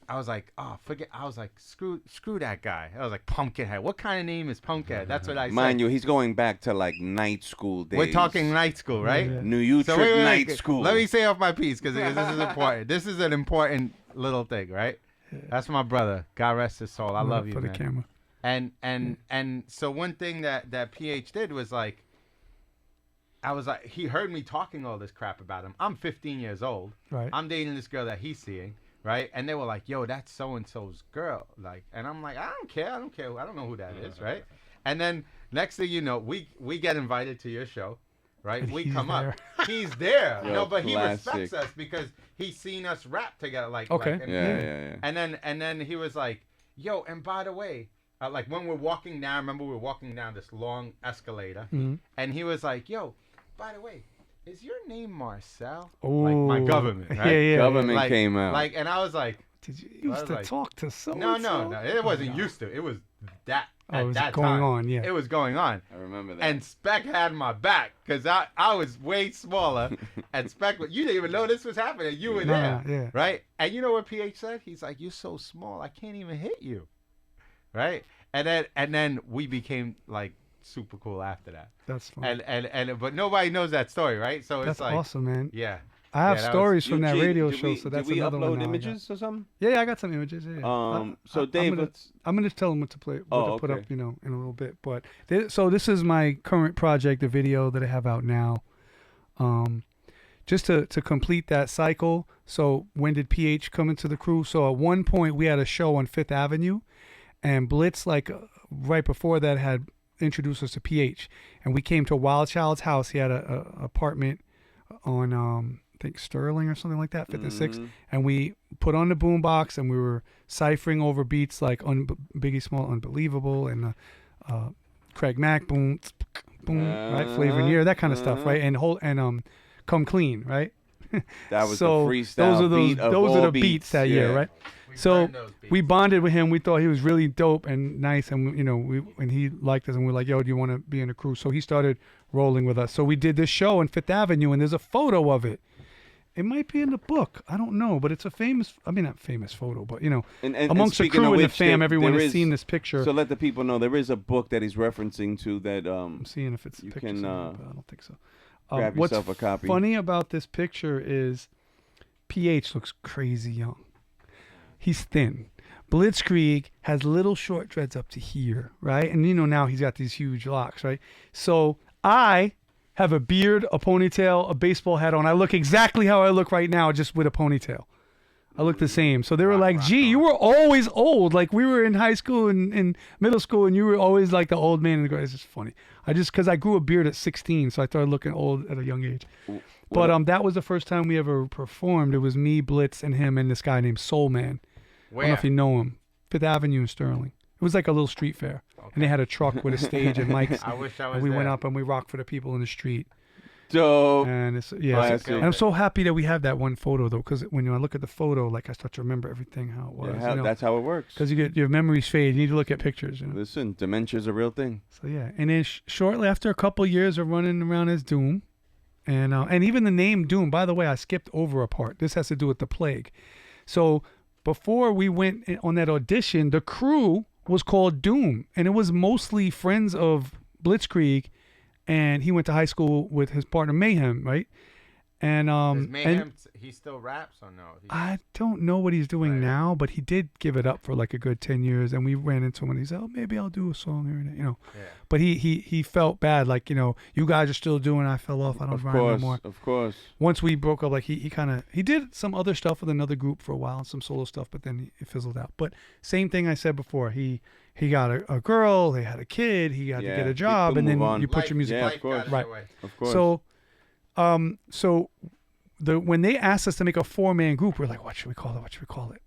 I was like, oh, forget. I was like, screw that guy. I was like, Pumpkinhead. What kind of name is Pumpkinhead? That's what I said. Mind you, he's going back to like night school days. We're talking night school, right? Yeah. New Utrecht wait, night school. Let me say off my piece because this is important. This is an important little thing, right? That's my brother. God rest his soul. I I'm gonna love you, for the man. camera. And so one thing that PH did was like, I was like, he heard me talking all this crap about him. I'm 15 years old. Right. I'm dating this girl that he's seeing, right? And they were like, yo, that's so-and-so's girl. Like, and I'm like, I don't care. I don't know who that is, right? And then next thing you know, we get invited to your show, right? And We he's come there. up. He's there. Yo, No, but he classic. respects us because he's seen us rap together. Like, Okay. like, and- Yeah. and then he was like, yo, and by the way, like when we're walking down, remember we were walking down this long escalator, Mhm. and he was like, yo, by the way, is your name Marcel? Oh, Like my government, right? Yeah, yeah. Government Like, came out. Like, and I was like, Did you I used was to like, talk to someone? no, it wasn't used to. It was that Oh, at it was that going time. on, yeah. It was going on. I remember that. And Spec had my back because I was way smaller, and Spec, you didn't even know this was happening. You were Nah, there, yeah. right? And you know what PH said? He's like, "You're so small, I can't even hit you," right? And then we became like super cool after that. That's fun. And but nobody knows that story, right? So That's it's like, awesome, man. yeah. I have that stories from that Did radio we- show, so that's did we another one. upload now I got. images or something? Yeah, I got some images. Yeah. So Dave, I'm gonna tell them what to play, what to put okay. up, in a little bit. But so this is my current project, the video that I have out now. Just to complete that cycle. So when did PH come into the crew? So at one point we had a show on Fifth Avenue, and Blitz, like right before that, had introduced us to PH, and we came to Wild Child's house. He had a apartment on I think Sterling or something like that, 5th and 6th, and we put on the boombox and we were ciphering over beats like Biggie Small, Unbelievable, and Craig Mack, boom, boom, right, Flavor in Year, that kind of stuff, right, and Come Clean, right. That was so the freestyle beat of those all are the beats that year, right? So we bonded with him. We thought he was really dope and nice, and and he liked us, and we were like, "Yo, do you want to be in the crew?" So he started rolling with us. So we did this show on Fifth Avenue, and there's a photo of it. It might be in the book. I don't know, but it's a famous. I mean, not famous photo, but amongst the crew and the fam, everyone has seen this picture. So let the people know there is a book that he's referencing to that. I'm seeing if it's a picture. But I don't think so. Grab yourself a copy. What's funny about this picture is PH looks crazy young. He's thin. Blitzkrieg has little short dreads up to here, right? And now he's got these huge locks, right? So I have a beard, a ponytail, a baseball hat on. I look exactly how I look right now, just with a ponytail. I look the same. So they were like, gee, you were always old. Like we were in high school and in middle school, and you were always like the old man. And it's just funny. Because I grew a beard at 16, so I started looking old at a young age. But that was the first time we ever performed. It was me, Blitz, and him, and this guy named Soul Man. I don't know if you know him. Fifth Avenue in Sterling. It was like a little street fair. Okay. And they had a truck with a stage and mics. I wish I was And we there. went up and we rocked for the people in the street. Dope. And and I'm so happy that we have that one photo, though, because when I look at the photo, like I start to remember everything, how it was. That's how it works. Because your memories fade. You need to look at pictures. Listen, dementia's a real thing. So, yeah. And then shortly after a couple years of running around as Doom, and even the name Doom, by the way, I skipped over a part. This has to do with the plague. So before we went on that audition, the crew was called Doom, and it was mostly friends of Blitzkrieg, and he went to high school with his partner Mayhem, right? And Does Mayhem, he still raps or no? I don't know what he's doing now, but he did give it up for like a good 10 years, and we ran into him and he said, "Oh, maybe I'll do a song here and there," Yeah. But he felt bad, like, you guys are still doing. I fell off. I don't rhyme no more. Of course. Once we broke up, like he did some other stuff with another group for a while, some solo stuff, but then it fizzled out. But same thing I said before. He got a girl. They had a kid. He got to get a job, and then you put your music. Yeah, of course. Right. Of course. So when they asked us to make a 4-man group, we're like, what should we call it? What should we call it?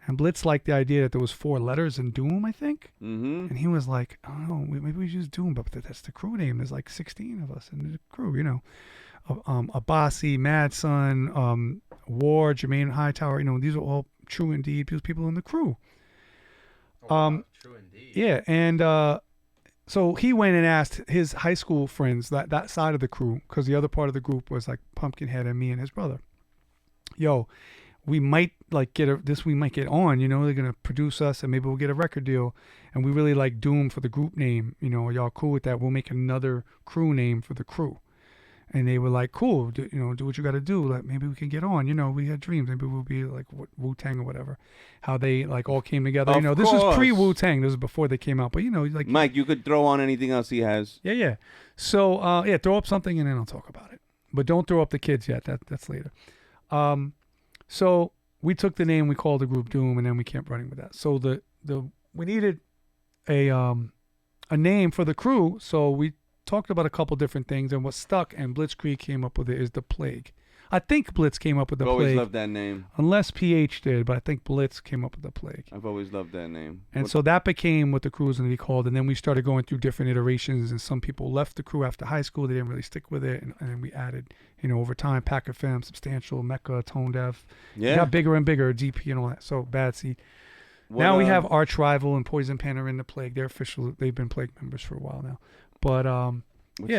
And Blitz liked the idea that there was 4 letters in Doom, I think. Mm-hmm. And he was like, I don't know, maybe we use Doom, but that's the crew name. There's like 16 of us in the crew, Abasi, Mad Son, War, Jermaine Hightower, these are all true indeed people in the crew. True indeed. Yeah, and so he went and asked his high school friends, that side of the crew, because the other part of the group was like Pumpkinhead and me and his brother. Yo, we might get on, they're gonna produce us and maybe we'll get a record deal, and we really like Doom for the group name. Are y'all cool with that? We'll make another crew name for the crew. And they were like, cool, do what you got to do. Like, maybe we can get on. We had dreams. Maybe we'll be like Wu-Tang or whatever. How they like all came together. This was pre-Wu-Tang. This was before they came out. But, like... Mike, you could throw on anything else he has. Yeah. So, throw up something and then I'll talk about it. But don't throw up the kids yet. That's later. So we took the name, we called the group Doom, and then we kept running with that. So we needed a name for the crew, so we talked about a couple different things, and what stuck, and Blitzkrieg came up with it, is the Plague. I think Blitz came up with the I've Plague. always loved that name. Unless PH did, but I think Blitz came up with the Plague. I've always loved that name. And so that became what the crew was going to be called, and then we started going through different iterations, and some people left the crew after high school. They didn't really stick with it, and then we added, over time, Pack FM, Substantial, Mecca, Tone Deaf. Yeah. It got bigger and bigger, DP and all that. So Bad Seed. Now we have Arch Rival and Poison Pen are in the Plague. They're official. They've been Plague members for a while now. But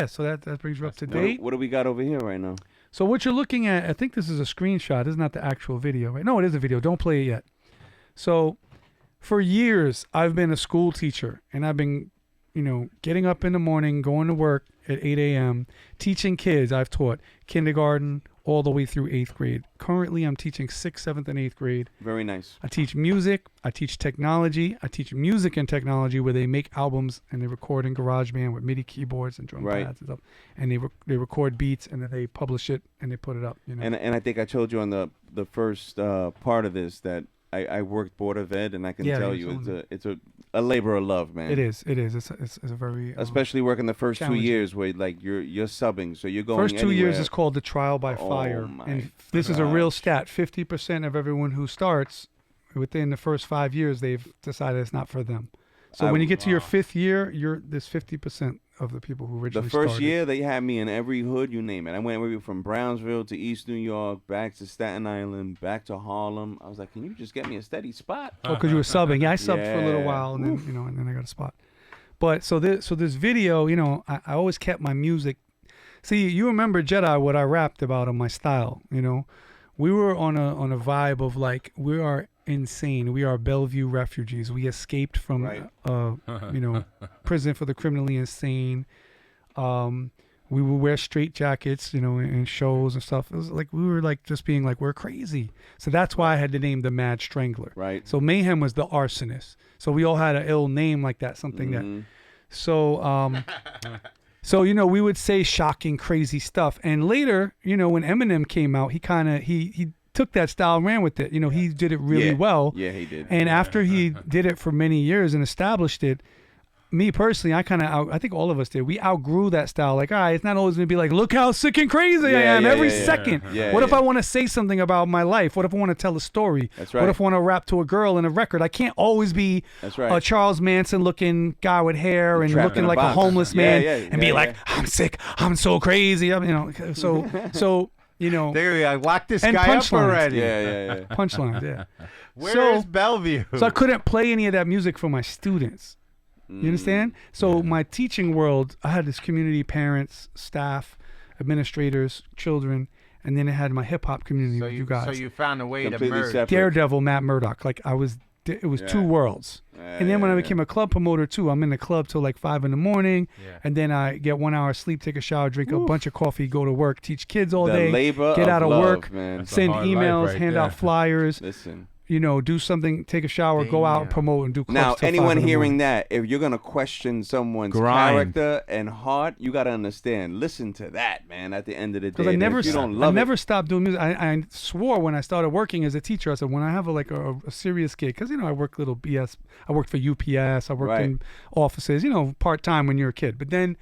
so that brings you up to date. What do we got over here right now? So what you're looking at, I think this is a screenshot. This is not the actual video, right? No, it is a video. Don't play it yet. So for years, I've been a school teacher, and I've been, getting up in the morning, going to work at 8 a.m., teaching kids. I've taught kindergarten all the way through 8th grade. Currently, I'm teaching 6th, 7th, and 8th grade. Very nice. I teach music. I teach technology. I teach music and technology where they make albums and they record in GarageBand with MIDI keyboards and drum pads and stuff. And they record beats and then they publish it and they put it up. You know? And I think I told you on the first part of this that I worked Board of Ed, and I can tell you it's a labor of love, man. It is. It's a very especially working the first 2 years where like you're subbing, so you're going. First 2 years is called the trial by fire, and this is a real stat. 50% of everyone who starts within the first 5 years, they've decided it's not for them. So when you get to your 5th year, there's 50% of the people who originally started. The first year, they had me in every hood, you name it. I went from Brownsville to East New York, back to Staten Island, back to Harlem. I was like, can you just get me a steady spot? Oh, because you were subbing. Yeah, I subbed for a little while, and then and then I got a spot. But so this video, I always kept my music. See, you remember Jedi, what I rapped about on my style. We were on a vibe of like we are insane. We are Bellevue refugees. We escaped from prison for the criminally insane. We would wear straight jackets, in shows and stuff. It was like we were like just being like we're crazy. So that's why I had the name the Mad Strangler. Right. So Mayhem was the arsonist. So we all had an ill name like that, something that. So so we would say shocking, crazy stuff. And later, when Eminem came out, he took that style and ran with it. He did it really well. Yeah, he did. And after he did it for many years and established it, me personally, I think all of us did. We outgrew that style. Like, all right, it's not always going to be like, look how sick and crazy I am every second. What if I want to say something about my life? What if I want to tell a story? That's right. What if I want to rap to a girl in a record? I can't always be a Charles Manson-looking guy with hair and looking like a homeless man and be like, I'm sick, I'm so crazy. So there I locked this and guy up already. Yeah. Punchlines, yeah. Where's Bellevue? So I couldn't play any of that music for my students. You understand? So my teaching world, I had this community, parents, staff, administrators, children, and then I had my hip hop community with you guys. So you found a way completely to merge. separate. Daredevil, Matt Murdock. Like it was two worlds. And then when I became a club promoter too, I'm in the club till like 5 a.m, and then I get 1 hour sleep, take a shower, drink a bunch of coffee, go to work, teach kids all day, get out of work, send emails, hand out flyers. Listen. Do something, take a shower, go out and promote and do clubs. Now, till anyone 5 hearing that, if you're going to question someone's character and heart, you got to understand. Listen to that, man, at the end of the day. Because I never stopped doing music. I swore when I started working as a teacher, I said, when I have a serious gig, because, I work little BS. I worked for UPS. I worked in offices, part-time when you're a kid. But then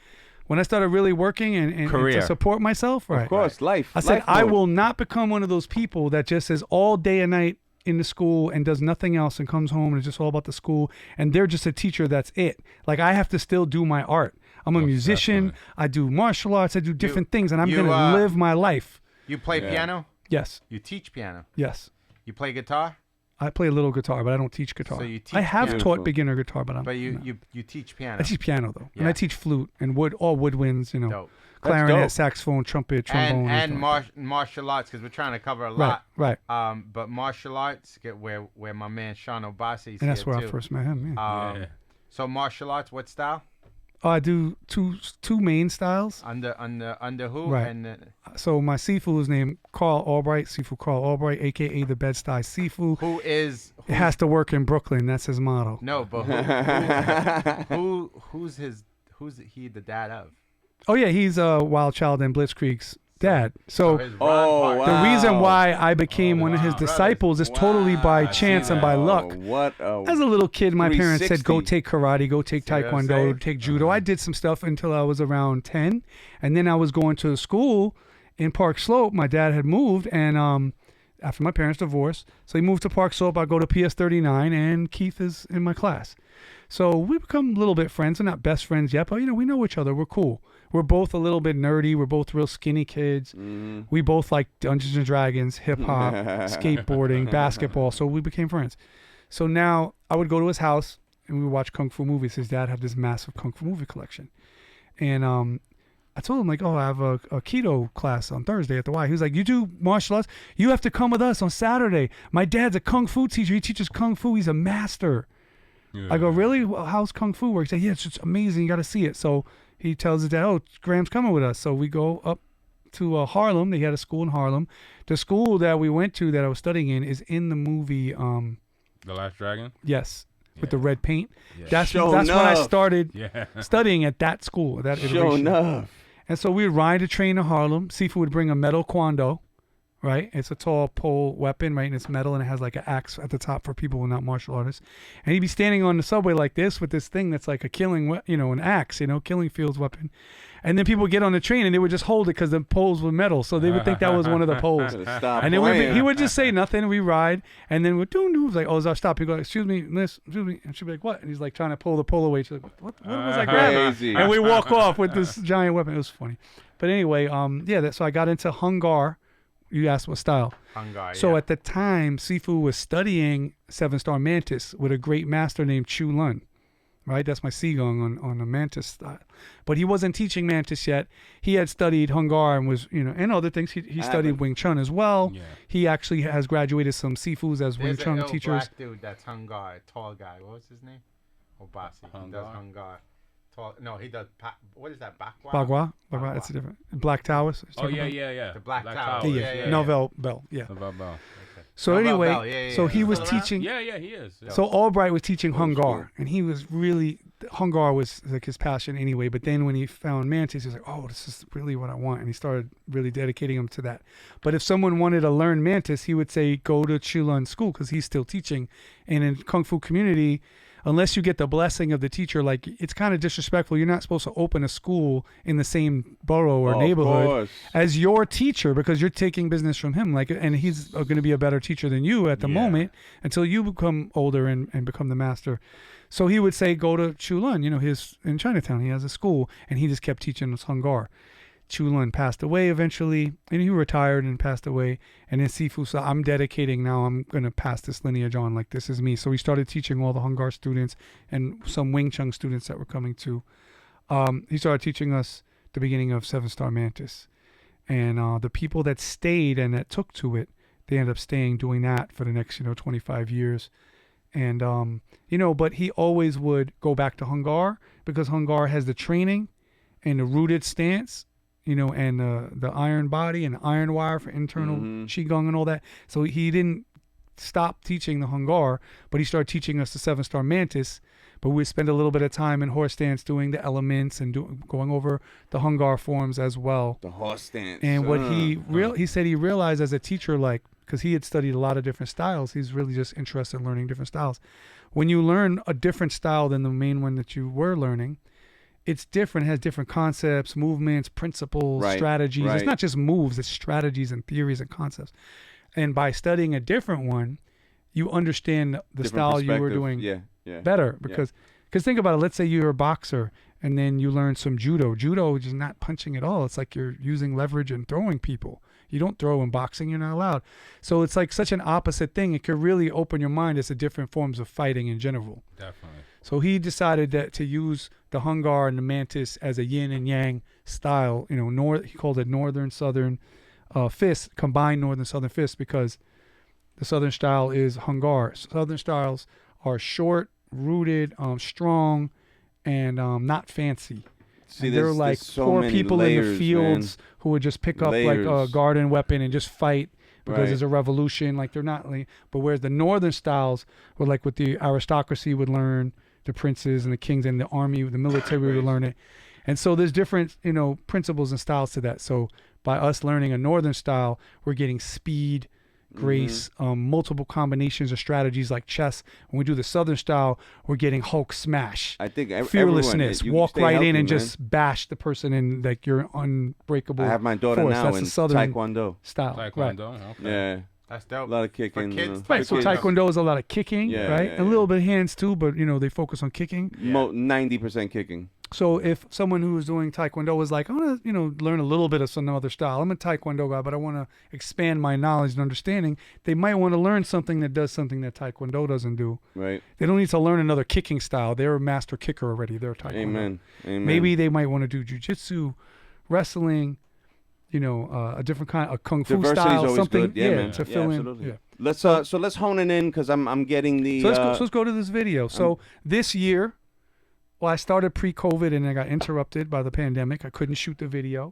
when I started really working and to support myself, of course, life. I said, I will not become one of those people that just says all day and night in the school and does nothing else and comes home and it's just all about the school and they're just a teacher, that's it. Like, I have to still do my art. I'm a musician. Definitely. I do martial arts. I do different things, and I'm going to live my life. You play piano? Yes. You teach piano? Yes. You play guitar? I play a little guitar, but I don't teach guitar. So you teach I have piano. taught beginner guitar, but you teach piano. I teach piano though, and I teach flute and all woodwinds. Dope. Clarinet, saxophone, trumpet, trombone, and martial arts, because we're trying to cover a lot. Right. But martial arts, where my man Sean Obasi is, and that's where too. I first met him. Yeah. So martial arts, what style? I do two main styles. Under who? Right. And so my Sifu is named Carl Albright, Sifu Carl Albright, aka the Bed-Stuy Sifu. It has to work in Brooklyn. That's his motto. No, but who's he the dad of? Oh yeah, he's Wild Child and Blitzkrieg's dad. So wow. The reason why I became one of his disciples is totally by chance and by luck. As a little kid, my parents said, go take karate, go take taekwondo, take judo. I did some stuff until I was around 10. And then I was going to school in Park Slope. My dad had moved, and after my parents' divorce, so he moved to Park Slope. I go to PS 39, and Keith is in my class. So we become a little bit friends. We're not best friends yet, but we know each other. We're cool. We're both a little bit nerdy. We're both real skinny kids. We both like Dungeons and Dragons, hip hop, skateboarding, basketball. So we became friends. So now I would go to his house and we would watch kung fu movies. His dad had this massive kung fu movie collection. And I told him, like, I have a keto class on Thursday at the Y. He was like, you do martial arts? You have to come with us on Saturday. My dad's a kung fu teacher. He teaches kung fu. He's a master. Yeah. I go, really? How's kung fu work? He said, yeah, it's amazing. You got to see it. So he tells his dad, Graham's coming with us. So we go up to Harlem. They had a school in Harlem. The school that we went to that I was studying in is in the movie. The Last Dragon. Yes, with the red paint. Yeah. That's Sure when I enough. started Yeah. studying at that school. That Sure iteration. enough. And so we would ride a train to Harlem. Sifu would bring a metal kwando, right? It's a tall pole weapon, right? And it's metal and it has like an axe at the top for people who are not martial artists. And he'd be standing on the subway like this with this thing that's like a killing, an axe, killing fields weapon. And then people would get on the train and they would just hold it because the poles were metal. So they would think that was one of the poles. Stop And then playing. he would just say nothing. We ride, and then we'd do. Like, oh, is our stop? He go, like, excuse me, miss, excuse me. And she'd be like, what? And he's like trying to pull the pole away. She's like, what was I grabbing? Crazy. And we walk off with this giant weapon. It was funny. But anyway, so I got into Hungar. You asked what style. Hungar, So at the time, Sifu was studying 7-Star Mantis with a great master named Chu Lun. Right, that's my Sigong on the Mantis style. But he wasn't teaching Mantis yet. He had studied Hungar and was, and other things. He studied Wing Chun as well. Yeah. He actually has graduated some Sifus as Wing There's Chun an teachers. black dude that's Hungar, tall guy. What was his name? Obasi. He does Hungar? Hungar. No, he does. What is that? Bakwa? Bagua, Bagua. that's a different. Black Towers. Oh yeah. The Black Tower. Yeah. Novel Bell. Yeah. Novel Bell. So Novel anyway, Bell, yeah. so he Still was around? teaching. Yeah, he is. Yeah. So Albright was teaching Old Hungar, school. and he was really Hungar was like his passion anyway. But then when he found Mantis, he was like, "Oh, this is really what I want," and he started really dedicating him to that. But if someone wanted to learn Mantis, he would say, "Go to Chulun School," because he's still teaching. And in Kung Fu community, unless you get the blessing of the teacher, like it's kind of disrespectful. You're not supposed to open a school in the same borough or Of neighborhood course. as your teacher because you're taking business from him. Like, and he's going to be a better teacher than you at the moment until you become older and become the master. So he would say, go to Chulun. His in Chinatown, he has a school, and he just kept teaching us Hungar. Chulun passed away eventually, and he retired and passed away. And then Sifu said, I'm dedicating now. I'm going to pass this lineage on. Like, this is me. So he started teaching all the Hungar students and some Wing Chun students that were coming to. He started teaching us the beginning of 7-Star Mantis. And the people that stayed and that took to it, they ended up staying doing that for the next, 25 years. And, but he always would go back to Hungar because Hungar has the training and the rooted stance, and the iron body and iron wire for internal Qigong and all that. So he didn't stop teaching the Hungar, but he started teaching us the 7-Star Mantis. But we spend a little bit of time in horse stance doing the elements and going over the Hungar forms as well. The horse stance. And what he said he realized as a teacher, like, because he had studied a lot of different styles, he's really just interested in learning different styles. When you learn a different style than the main one that you were learning, it's different, it has different concepts, movements, principles, strategies. It's not just moves, it's strategies and theories and concepts. And by studying a different one, you understand the Different style you were perspective. doing better. Because think about it, let's say you're a boxer and then you learn some judo. Judo is not punching at all. It's like you're using leverage and throwing people. You don't throw in boxing, you're not allowed. So it's like such an opposite thing. It could really open your mind as to different forms of fighting in general. Definitely. So he decided to use the Hungar and the Mantis as a yin and yang style. He called it northern southern fist, combined northern southern fist, because the southern style is Hungar. Southern styles are short, rooted, strong, and not fancy. See, and they're like so poor many people layers, in the fields who would just pick up like a garden weapon and just fight because there's a revolution. Like, they're not like, but whereas the northern styles were like what the aristocracy would learn, the princes and the kings and the army, the military would learn it. And so there's different, principles and styles to that. So by us learning a northern style, we're getting speed, grace, multiple combinations of strategies like chess. When we do the southern style, we're getting Hulk smash. I think fearlessness. You Walk stay right healthy, in and man. just bash the person in like your unbreakable I have my daughter force. now That's in the southern Taekwondo. style. Taekwondo. Right. Okay. Yeah. That's dope. A lot of kicking. For kids, Right, so kids. Taekwondo is a lot of kicking, right? Yeah, And a little bit of hands too, but they focus on kicking. 90% kicking. So if someone who is doing Taekwondo is like, I want to, learn a little bit of some other style. I'm a Taekwondo guy, but I want to expand my knowledge and understanding. They might want to learn something that does something that Taekwondo doesn't do. Right. They don't need to learn another kicking style. They're a master kicker already. They're Taekwondo. Amen. Maybe they might want to do jiu-jitsu, wrestling, a different kind of kung fu Diversity's style, always something, good. Yeah, man. to Yeah, fill in. absolutely. Yeah. Let's hone it in because I'm getting the. So let's go to this video. So this year, I started pre-COVID and I got interrupted by the pandemic. I couldn't shoot the video.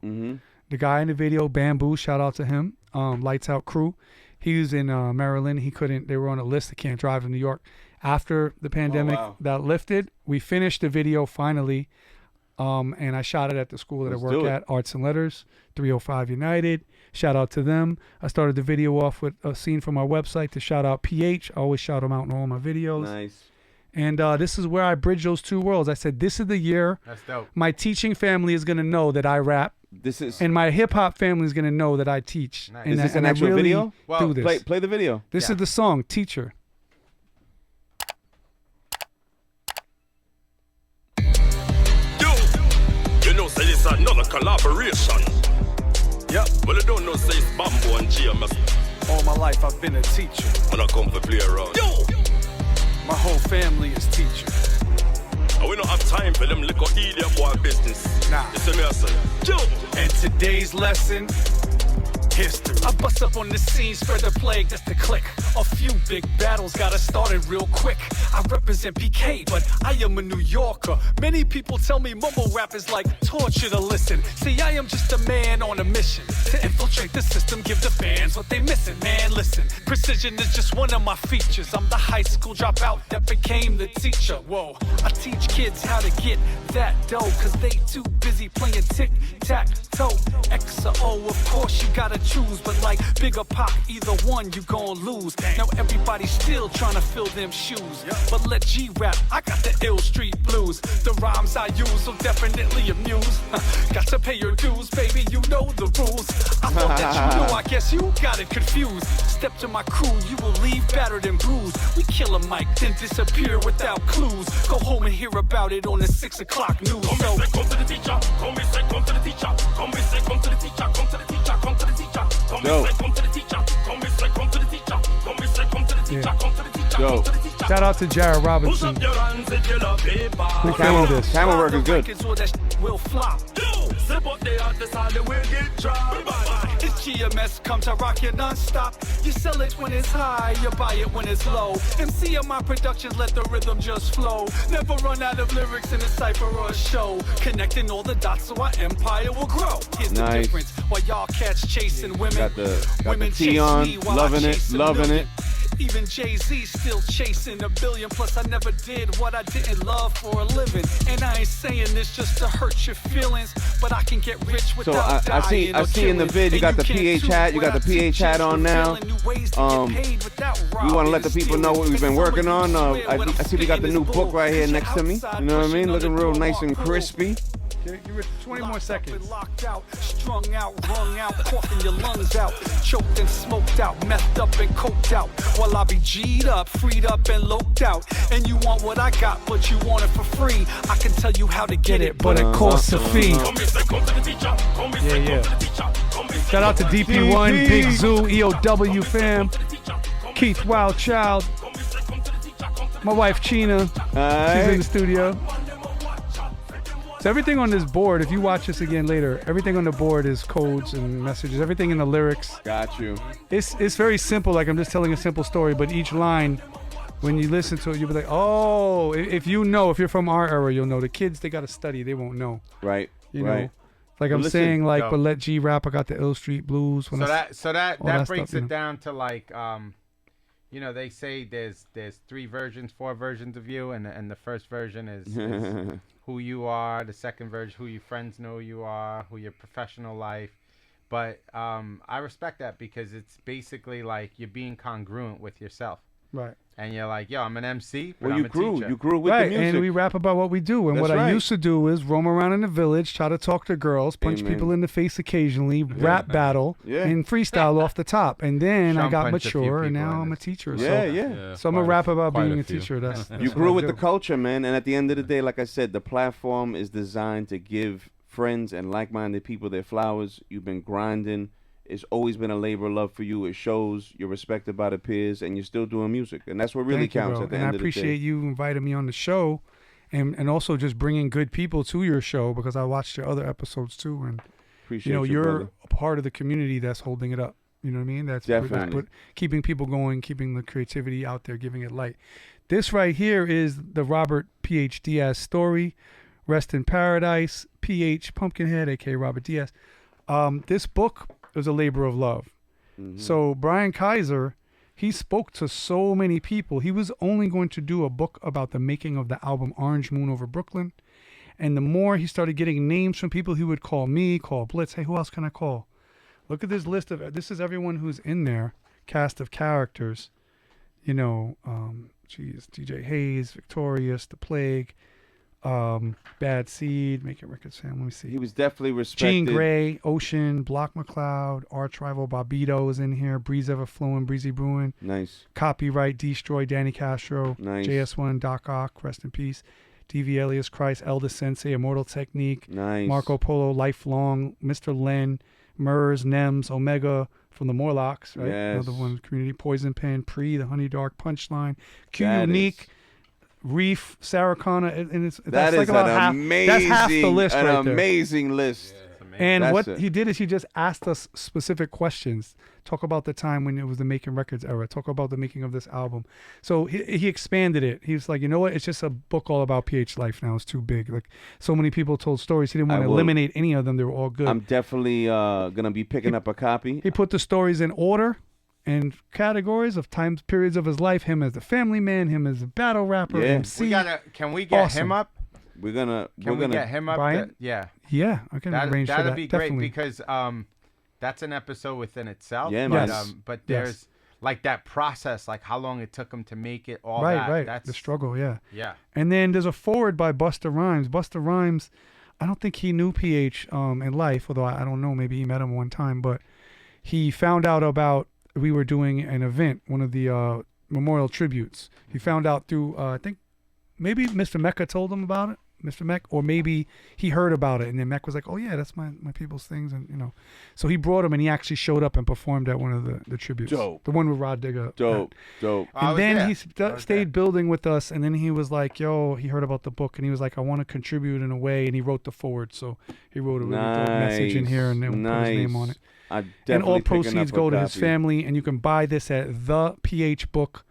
The guy in the video, Bamboo, shout out to him. Lights Out Crew. He was in Maryland. They were on a list. They can't drive to New York. After the pandemic that lifted, we finished the video finally. And I shot it at the school that I work at, Arts and Letters, 305 United. Shout out to them. I started the video off with a scene from our website to shout out PH. I always shout them out in all my videos. Nice. And this is where I bridge those two worlds. I said, this is the year That's dope. my teaching family is going to know that I rap. And my hip-hop family is going to know that I teach. Nice. And Is this and an I actual really video? do this. Play the video. This is the song, Teacher. You know, say it's another collaboration. Yeah, well, I don't know, say it's Bamboo and GMS. All my life I've been a teacher. When I come to play around. Yo! My whole family is teachers. And we don't have time for them little idiot boy business. Nah. You see me, I say, yo! And today's lesson, history. I bust up on the scene, spread the plague, that's the click. A few big battles got us started real quick. I represent PK, but I am a New Yorker. Many people tell me mumble rap is like torture to listen. See, I am just a man on a mission to infiltrate the system, give the fans what they missing. Man, listen, precision is just one of my features. I'm the high school dropout that became the teacher. Whoa, I teach kids how to get that dough, cause they too busy playing tic-tac-toe. X or O, of course you gotta choose, but like Bigger Pac, either one you gon' lose. Now everybody's still trying to fill them shoes, but let G rap, I got the ill street blues. The rhymes I use will definitely amuse. Got to pay your dues, baby, you know the rules. I thought that you knew, I guess you got it confused. Step to my crew, you will leave battered and bruised. We kill a mic, then disappear without clues. Go home and hear about it on the 6 o'clock news. Come So, say, come to the teacher. Come say, come to the teacher. Come say, come to the teacher. Come to the teacher. Come to the teacher. Come say, come to the teacher. Come say, come to the teacher. Come say, come to the teacher. Come to the teacher. Come to the teacher. Shout out to Jared Push Robinson. up your hands if you love paper. Who filmed this? Camera work is good. Or that will flop. Yo, step up the artist and the will get dropped. It's GMS, come to rock you non-stop. You sell it when it's high, you buy it when it's low. MC of my productions, let the rhythm just flow. Never run out of lyrics in a cypher or a show. Connecting all the dots so our empire will grow. Here's the Nice. difference, while y'all cats chasing women. Got the women T chase on, me while loving I it, chase a loving million. it. Even Jay-Z still chasing $1 billion. Plus I never did what I didn't love for a living. And I ain't saying this just to hurt your feelings, but I can get rich So without I see dying or in the killing. vid you And got the can PH too hat, you got the when I PH hat teach on you now. revealing new ways to get paid without We want to robbing let the and people know what we've been stealing. working on. And I see we got the new book right here next to me. You know what I mean? Looking real nice and crispy. Give it 20 more seconds. Locked out, strung out, wrung out, coughing your lungs out, choked and smoked out, methed up and coked out. While I be G'd up, freed up and loped out. And you want what I got, but you want it for free. I can tell you how to get it, but it costs a fee. Come say, come to the teacher. Come say, come to the teacher. Come say, Shout out to DP1, Big Zoo, EOW fam, Keith Wildchild, my wife China. She's in the studio. So everything on this board, if you watch this again later, everything on the board is codes and messages. Everything in the lyrics. Got you. It's very simple. Like I'm just telling a simple story, but each line, when you listen to it, you'll be like, oh, if you're from our era, you'll know. The kids, they got to study. They won't know. Right. You right. know. Like Well, I'm listen, saying, like, yo. but let G rap. I got the Ill Street Blues. So that that breaks stuff, you it know. down to like you know, they say there's 4 versions of you, and the first version is who you are. The second version, who your friends know you are, who your professional life. But I respect that because it's basically like you're being congruent with yourself. Right. And you're like, yo, I'm an MC, but Well, I'm you a grew. teacher. You grew with Right, the music. and we rap about what we do. And That's what I right. used to do is roam around in the village, try to talk to girls, punch Amen. people in the face occasionally, rap battle, Yeah. and freestyle off the top. And then I Sean got punched a few mature, and people now in I'm a this. teacher. Yeah, so, yeah. so I'm a rap about being a few. teacher. That's You what grew I with do. the culture, man. And at the end of the day, like I said, the platform is designed to give friends and like-minded people their flowers. You've been grinding. It's always been a labor of love for you. It shows you're respected by the peers, and you're still doing music. And that's what really Thank you, counts bro. at the and end I of the day. appreciate you inviting me on the show, and also just bringing good people to your show because I watched your other episodes too, and Appreciate you know you're brother. a part of the community that's holding it up. You know what I mean? That's Definitely. keeping people going, keeping the creativity out there, giving it light. This right here is the Robert P.H. Diaz story. Rest in paradise, P.H. Pumpkinhead, aka Robert Diaz. This book was a labor of love. So Brian Kaiser, he spoke to so many people. He was only going to do a book about the making of the album Orange Moon Over Brooklyn. And the more he started getting names from people, he would call me, call Blitz. Hey, who else can I call? Look at this list of, this is everyone who's in there, cast of characters. You know, DJ Hayes, Victorious, The Plague, Bad Seed, Making Records Sam. Let me see. He was definitely respected. Jean Grey, Ocean, Block McLeod, Arch Rival Bobito is in here. Breeze Ever Flowing, Breezy Brewing. Nice. Copyright, Destroy, Danny Castro. Nice. JS1, Doc Ock, rest in peace. DV Elias Christ, Elder Sensei, Immortal Technique. Nice. Marco Polo, Lifelong, Mr. Len, Murs, Nems, Omega from the Morlocks, right? Yes. Another one, Community, Poison Pen, Pre, The Honey Dark, Punchline, Q That Unique. is- Reef, Sarah Connor, and That that's is like about an half. amazing, That's half the list an right there. amazing list. And That's what it. he did is he just asked us specific questions. Talk about the time when it was the Making Records era. Talk about the making of this album. So he expanded it. He was like, you know what? It's just a book all about PH life now. It's too big. Like so many people told stories. He didn't want I to will- eliminate any of them. They were all good. I'm definitely gonna be picking up a copy. He put the stories in order and categories of times periods of his life. Him as a family man. Him as a battle rapper. Yeah. MC. Can we get Awesome. him up? We're Can we gonna get him up? Brian? Yeah. Yeah, I can arrange for That'd that. be Definitely. great because that's an episode within itself. Yeah, but, man. but Yes. there's like that process, like how long it took him to make it, all right, that. right. That's The struggle, yeah. Yeah. And then there's a forward by Busta Rhymes. Busta Rhymes, I don't think he knew PH in life, although I don't know, maybe he met him one time, but he found out about, we were doing an event, one of the memorial tributes. He found out through, I think, maybe Mr. Mecca told him about it, Mr. Mech, or maybe he heard about it, and then Mech was like, oh yeah, that's my people's things, and you know. So he brought him, and he actually showed up and performed at one of the tributes. Dope. The one with Rod Digger. dope. I And was then there. he I was stayed there. building with us, and then he was like, yo, he heard about the book, and he was like, I want to contribute in a way, and he wrote the forward. So he wrote a really dope message in here, and then put his name on it. I And all definitely picking proceeds up a go to his copy. family, and you can buy this at thephbook.com.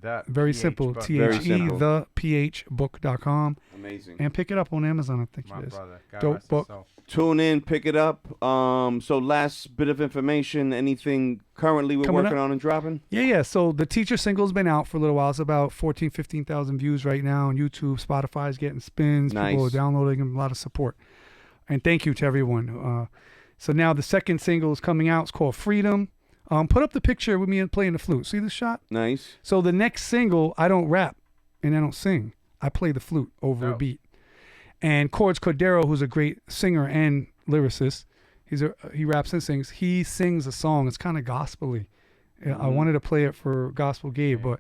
That Very PH simple, book. Very THE, simple. thephbook.com. Amazing. And pick it up on Amazon, I think My it is. brother. God Dope rest his book. soul. Tune in, pick it up. So last bit of information. Anything currently we're Coming working up. on and dropping? Yeah. So the Teacher single's been out for a little while. It's about 15,000 views right now on YouTube. Spotify's getting spins. People Nice. are downloading them. A lot of support. And thank you to everyone. So now the second single is coming out. It's called Freedom. Put up the picture with me playing the flute. See the shot? Nice. So the next single, I don't rap and I don't sing. I play the flute over a Dope. beat. And Cords Cordero, who's a great singer and lyricist, he raps and sings. He sings a song. It's kind of gospel-y. I wanted to play it for Gospel Gabe, but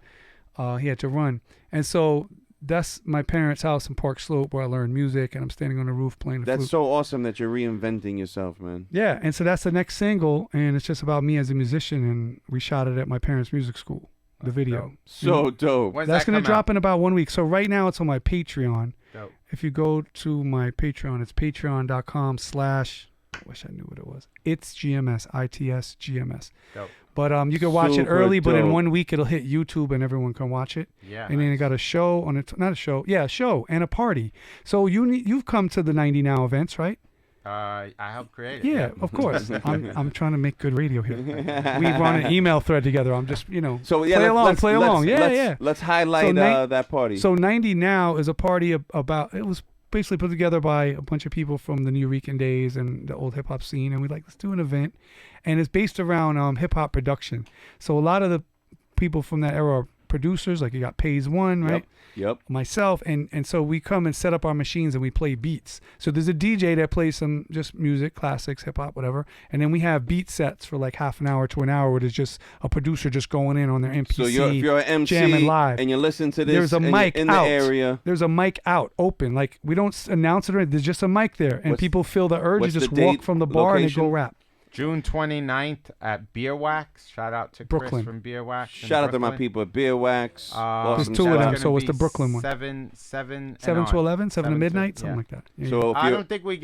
he had to run. And so that's my parents' house in Park Slope where I learned music, and I'm standing on the roof playing the That's flute. so awesome that you're reinventing yourself, man. Yeah, and so that's the next single, and it's just about me as a musician, and we shot it at my parents' music school, the video. So dope. When's That's that going to come drop out? in about 1 week. So right now it's on my Patreon. Dope. If you go to my Patreon, it's patreon.com/ I wish I knew what it was. It's GMS, ITS GMS. Dope. But you can watch it Super early, but in dope. 1 week it'll hit YouTube and everyone can watch it. Yeah. And then it got a show on it, not a show, yeah, a show and a party. So you've come to the 90 Now events, right? I helped create it. Yeah, of course. I'm trying to make good radio here. We run an email thread together. I'm just, So yeah, play along. Yeah. Let's highlight that party. So 90 Now is a party about, it was basically put together by a bunch of people from the New Rican days and the old hip hop scene. And we let's do an event. And it's based around hip hop production. So a lot of the people from that era are producers, like you got Pays One, right? Yep. Myself. And so we come and set up our machines and we play beats. So there's a DJ that plays some just music, classics, hip hop, whatever. And then we have beat sets for like half an hour to an hour where there's just a producer just going in on their MPC. So if you're an MC jamming live. and you listen to this, There's a and mic you're in out. the area. There's a mic out, open. Like we don't announce it or anything. There's just a mic there, and What's- people feel the urge to what's the just walk date, from the bar and they location? go rap. June 29th at Beer Wax. Shout out to Chris Brooklyn. from Beer Wax. in Shout out to my Brooklyn. people at Beer Wax. There's Awesome two of shout them, out. so it's the Be Brooklyn one. 7 7 to and on. 11, 7 to midnight, yeah. something like that. Yeah, So if I you're don't think we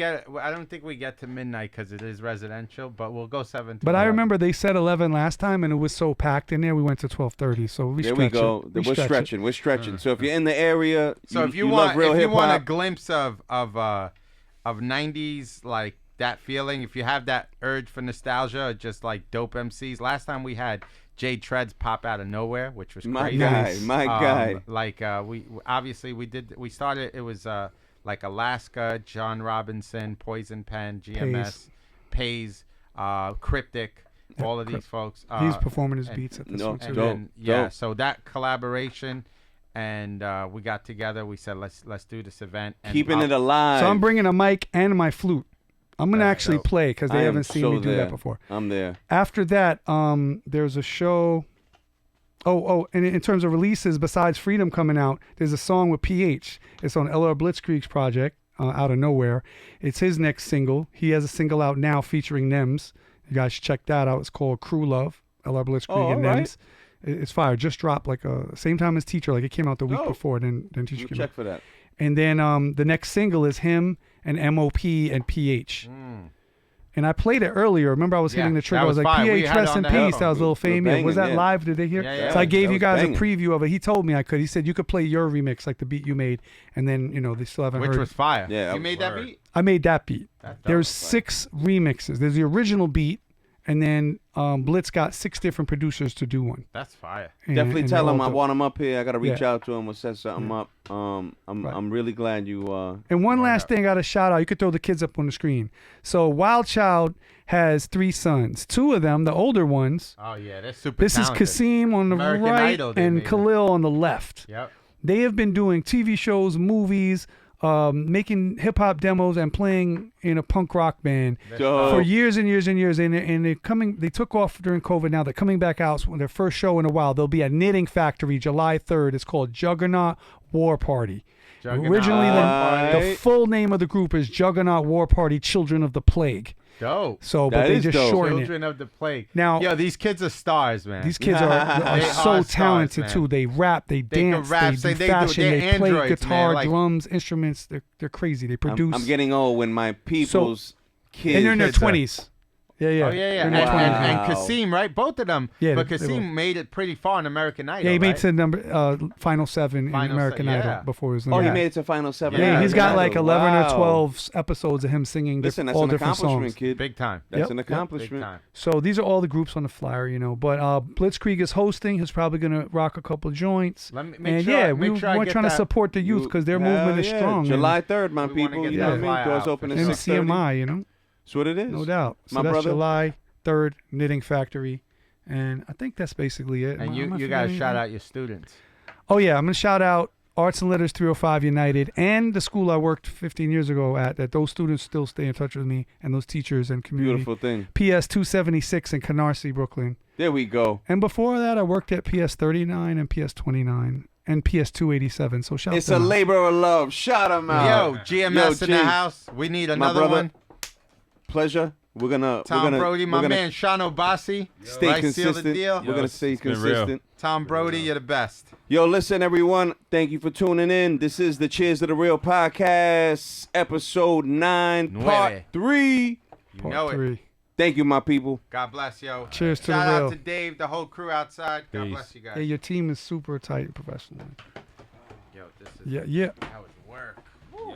get to midnight because it is residential, but we'll go 7 to but I 11. remember they said 11 last time, and it was so packed in there. We went to 12:30, so we there stretch we go. it. We're stretch it. stretching. We're stretching. So if you're in the area, So if you love want, real if you hip want a hop, glimpse of 90s like that feeling, if you have that urge for nostalgia, or just like dope MCs. Last time we had Jay Treads pop out of nowhere, which was My crazy. guy, my guy. Like we obviously we started. It was like Alaska, John Robinson, Poison Pen, GMS, Pays, Cryptic, all of these folks. He's performing his beats at this no, one too. And dope, then, yeah, dope. so that collaboration, and we got together. We said let's do this event. And Keeping it alive. So I'm bringing a mic and my flute. I'm gonna That's actually dope. play because I they am haven't seen so me do there. that before. I'm there. After that, there's a show. And in terms of releases, besides Freedom coming out, there's a song with PH. It's on LR Blitzkrieg's project, Out of Nowhere. It's his next single. He has a single out now featuring Nems. You guys should check that out. It's called Crew Love, LR Blitzkrieg and all Nems. It's fire. Just dropped like same time as Teacher. Like it came out the week Dope. before. Then Teacher We'll came check out. for that. And then the next single is him and MOP and PH. And I played it earlier. Remember, I was hitting the trigger. that I was was like, fire. We PH, had it rest on in the peace. headphones. That was a little We were famous. Was that banging, yeah. live? Did they hear? Yeah, So I gave that you was guys banging. a preview of it. He told me I could. He said you could play your remix, like the beat you made, and then they still haven't which heard. was fire. Yeah, you made that word. beat. I made that beat. That's dope. There's 6 remixes. There's the original beat, and then Blitz got 6 different producers to do one. That's fire. And- Definitely and tell they're him all I dope. want him up here. I gotta reach Yeah. out to him. We'll set something up. I'm really glad you. And one last thing I got to shout out. You could throw the kids up on the screen. So Wild Child has 3 sons. 2 of them, the older ones. Oh yeah, that's super. This talented. is Kasim on the American right Idol, they and made it. Khalil on the left. Yep. They have been doing TV shows, movies, making hip hop demos, and playing in a punk rock band Dope. for years and years and years. And they're coming. They took off during COVID. Now they're coming back out. So their first show in a while. They'll be at Knitting Factory July 3rd. It's called Juggernaut War Party. Juggernaut Originally, War the Party. full name of the group is Juggernaut War Party Children of the Plague. Dope. So, That but they is just dope. shorten it. Children of the Plague. Now- yo, these kids are stars, man. These kids are They so are stars, talented man. too. They rap, they can dance, rap, they say do they do- fashion, they're they play androids, guitar, man, like- drums, instruments. They're crazy. They produce. I'm getting old when my people's kids. and they're in their kids are- 20s. Yeah, yeah. Oh yeah, They're yeah. in And, their 20s. and Wow. Kasim, right? Both of them. Yeah, but they both. Kasim made it pretty far in American Idol. Yeah, he made right? it to number Final 7 in Final American se- Idol yeah. before he was. Oh, he yeah. made it to Final 7. Yeah, Yeah, he's got like 11 Wow. or 12 episodes of him singing Listen, that's all an different accomplishment, songs. kid. Big time. That's Yep, an yep. Big accomplishment. time. So these are all the groups on the flyer, But Blitzkrieg is hosting. He's probably gonna rock a couple joints. Let me make And sure. yeah, make we're sure I get trying to that. support the youth because their movement is Hell yeah. strong. July 3rd, my We wanna people. get You know that what I mean? flyer Doors out open for at and 6:30. CMI, That's what it is. no doubt. So My that's brother. July 3rd, Knitting Factory, and I think that's basically it. And Am I you forgetting guys shout anything? out your students. Oh yeah, I'm gonna shout out Arts and Letters 305 United and the school I worked 15 years ago at. That those students still stay in touch with me, and those teachers and community. Beautiful thing. PS 276 in Canarsie, Brooklyn. There we go. And before that, I worked at PS 39 and PS 29 and PS 287. So shout It's them a out. labor of love. Shout them out. Yo, GMS in G, the house. We need my another brother. one. Pleasure. We're gonna. Tom we're gonna, Brody, we're my gonna man Shano Bassi. Stay Right, seal consistent. the deal. We're gonna stay it's been real. consistent. Tom Brody, you're the best. Yo, listen, everyone. Thank you for tuning in. This is the Cheers to the Real podcast, episode 9, part Nueve. 3. You Part know it. 3. Thank you, my people. God bless, yo. Cheers to the Shout out real. to Dave, the whole crew outside. God Peace. bless you guys. Yeah, your team is super tight and professional. Yo, this is Yeah, yeah. that was work. Yo.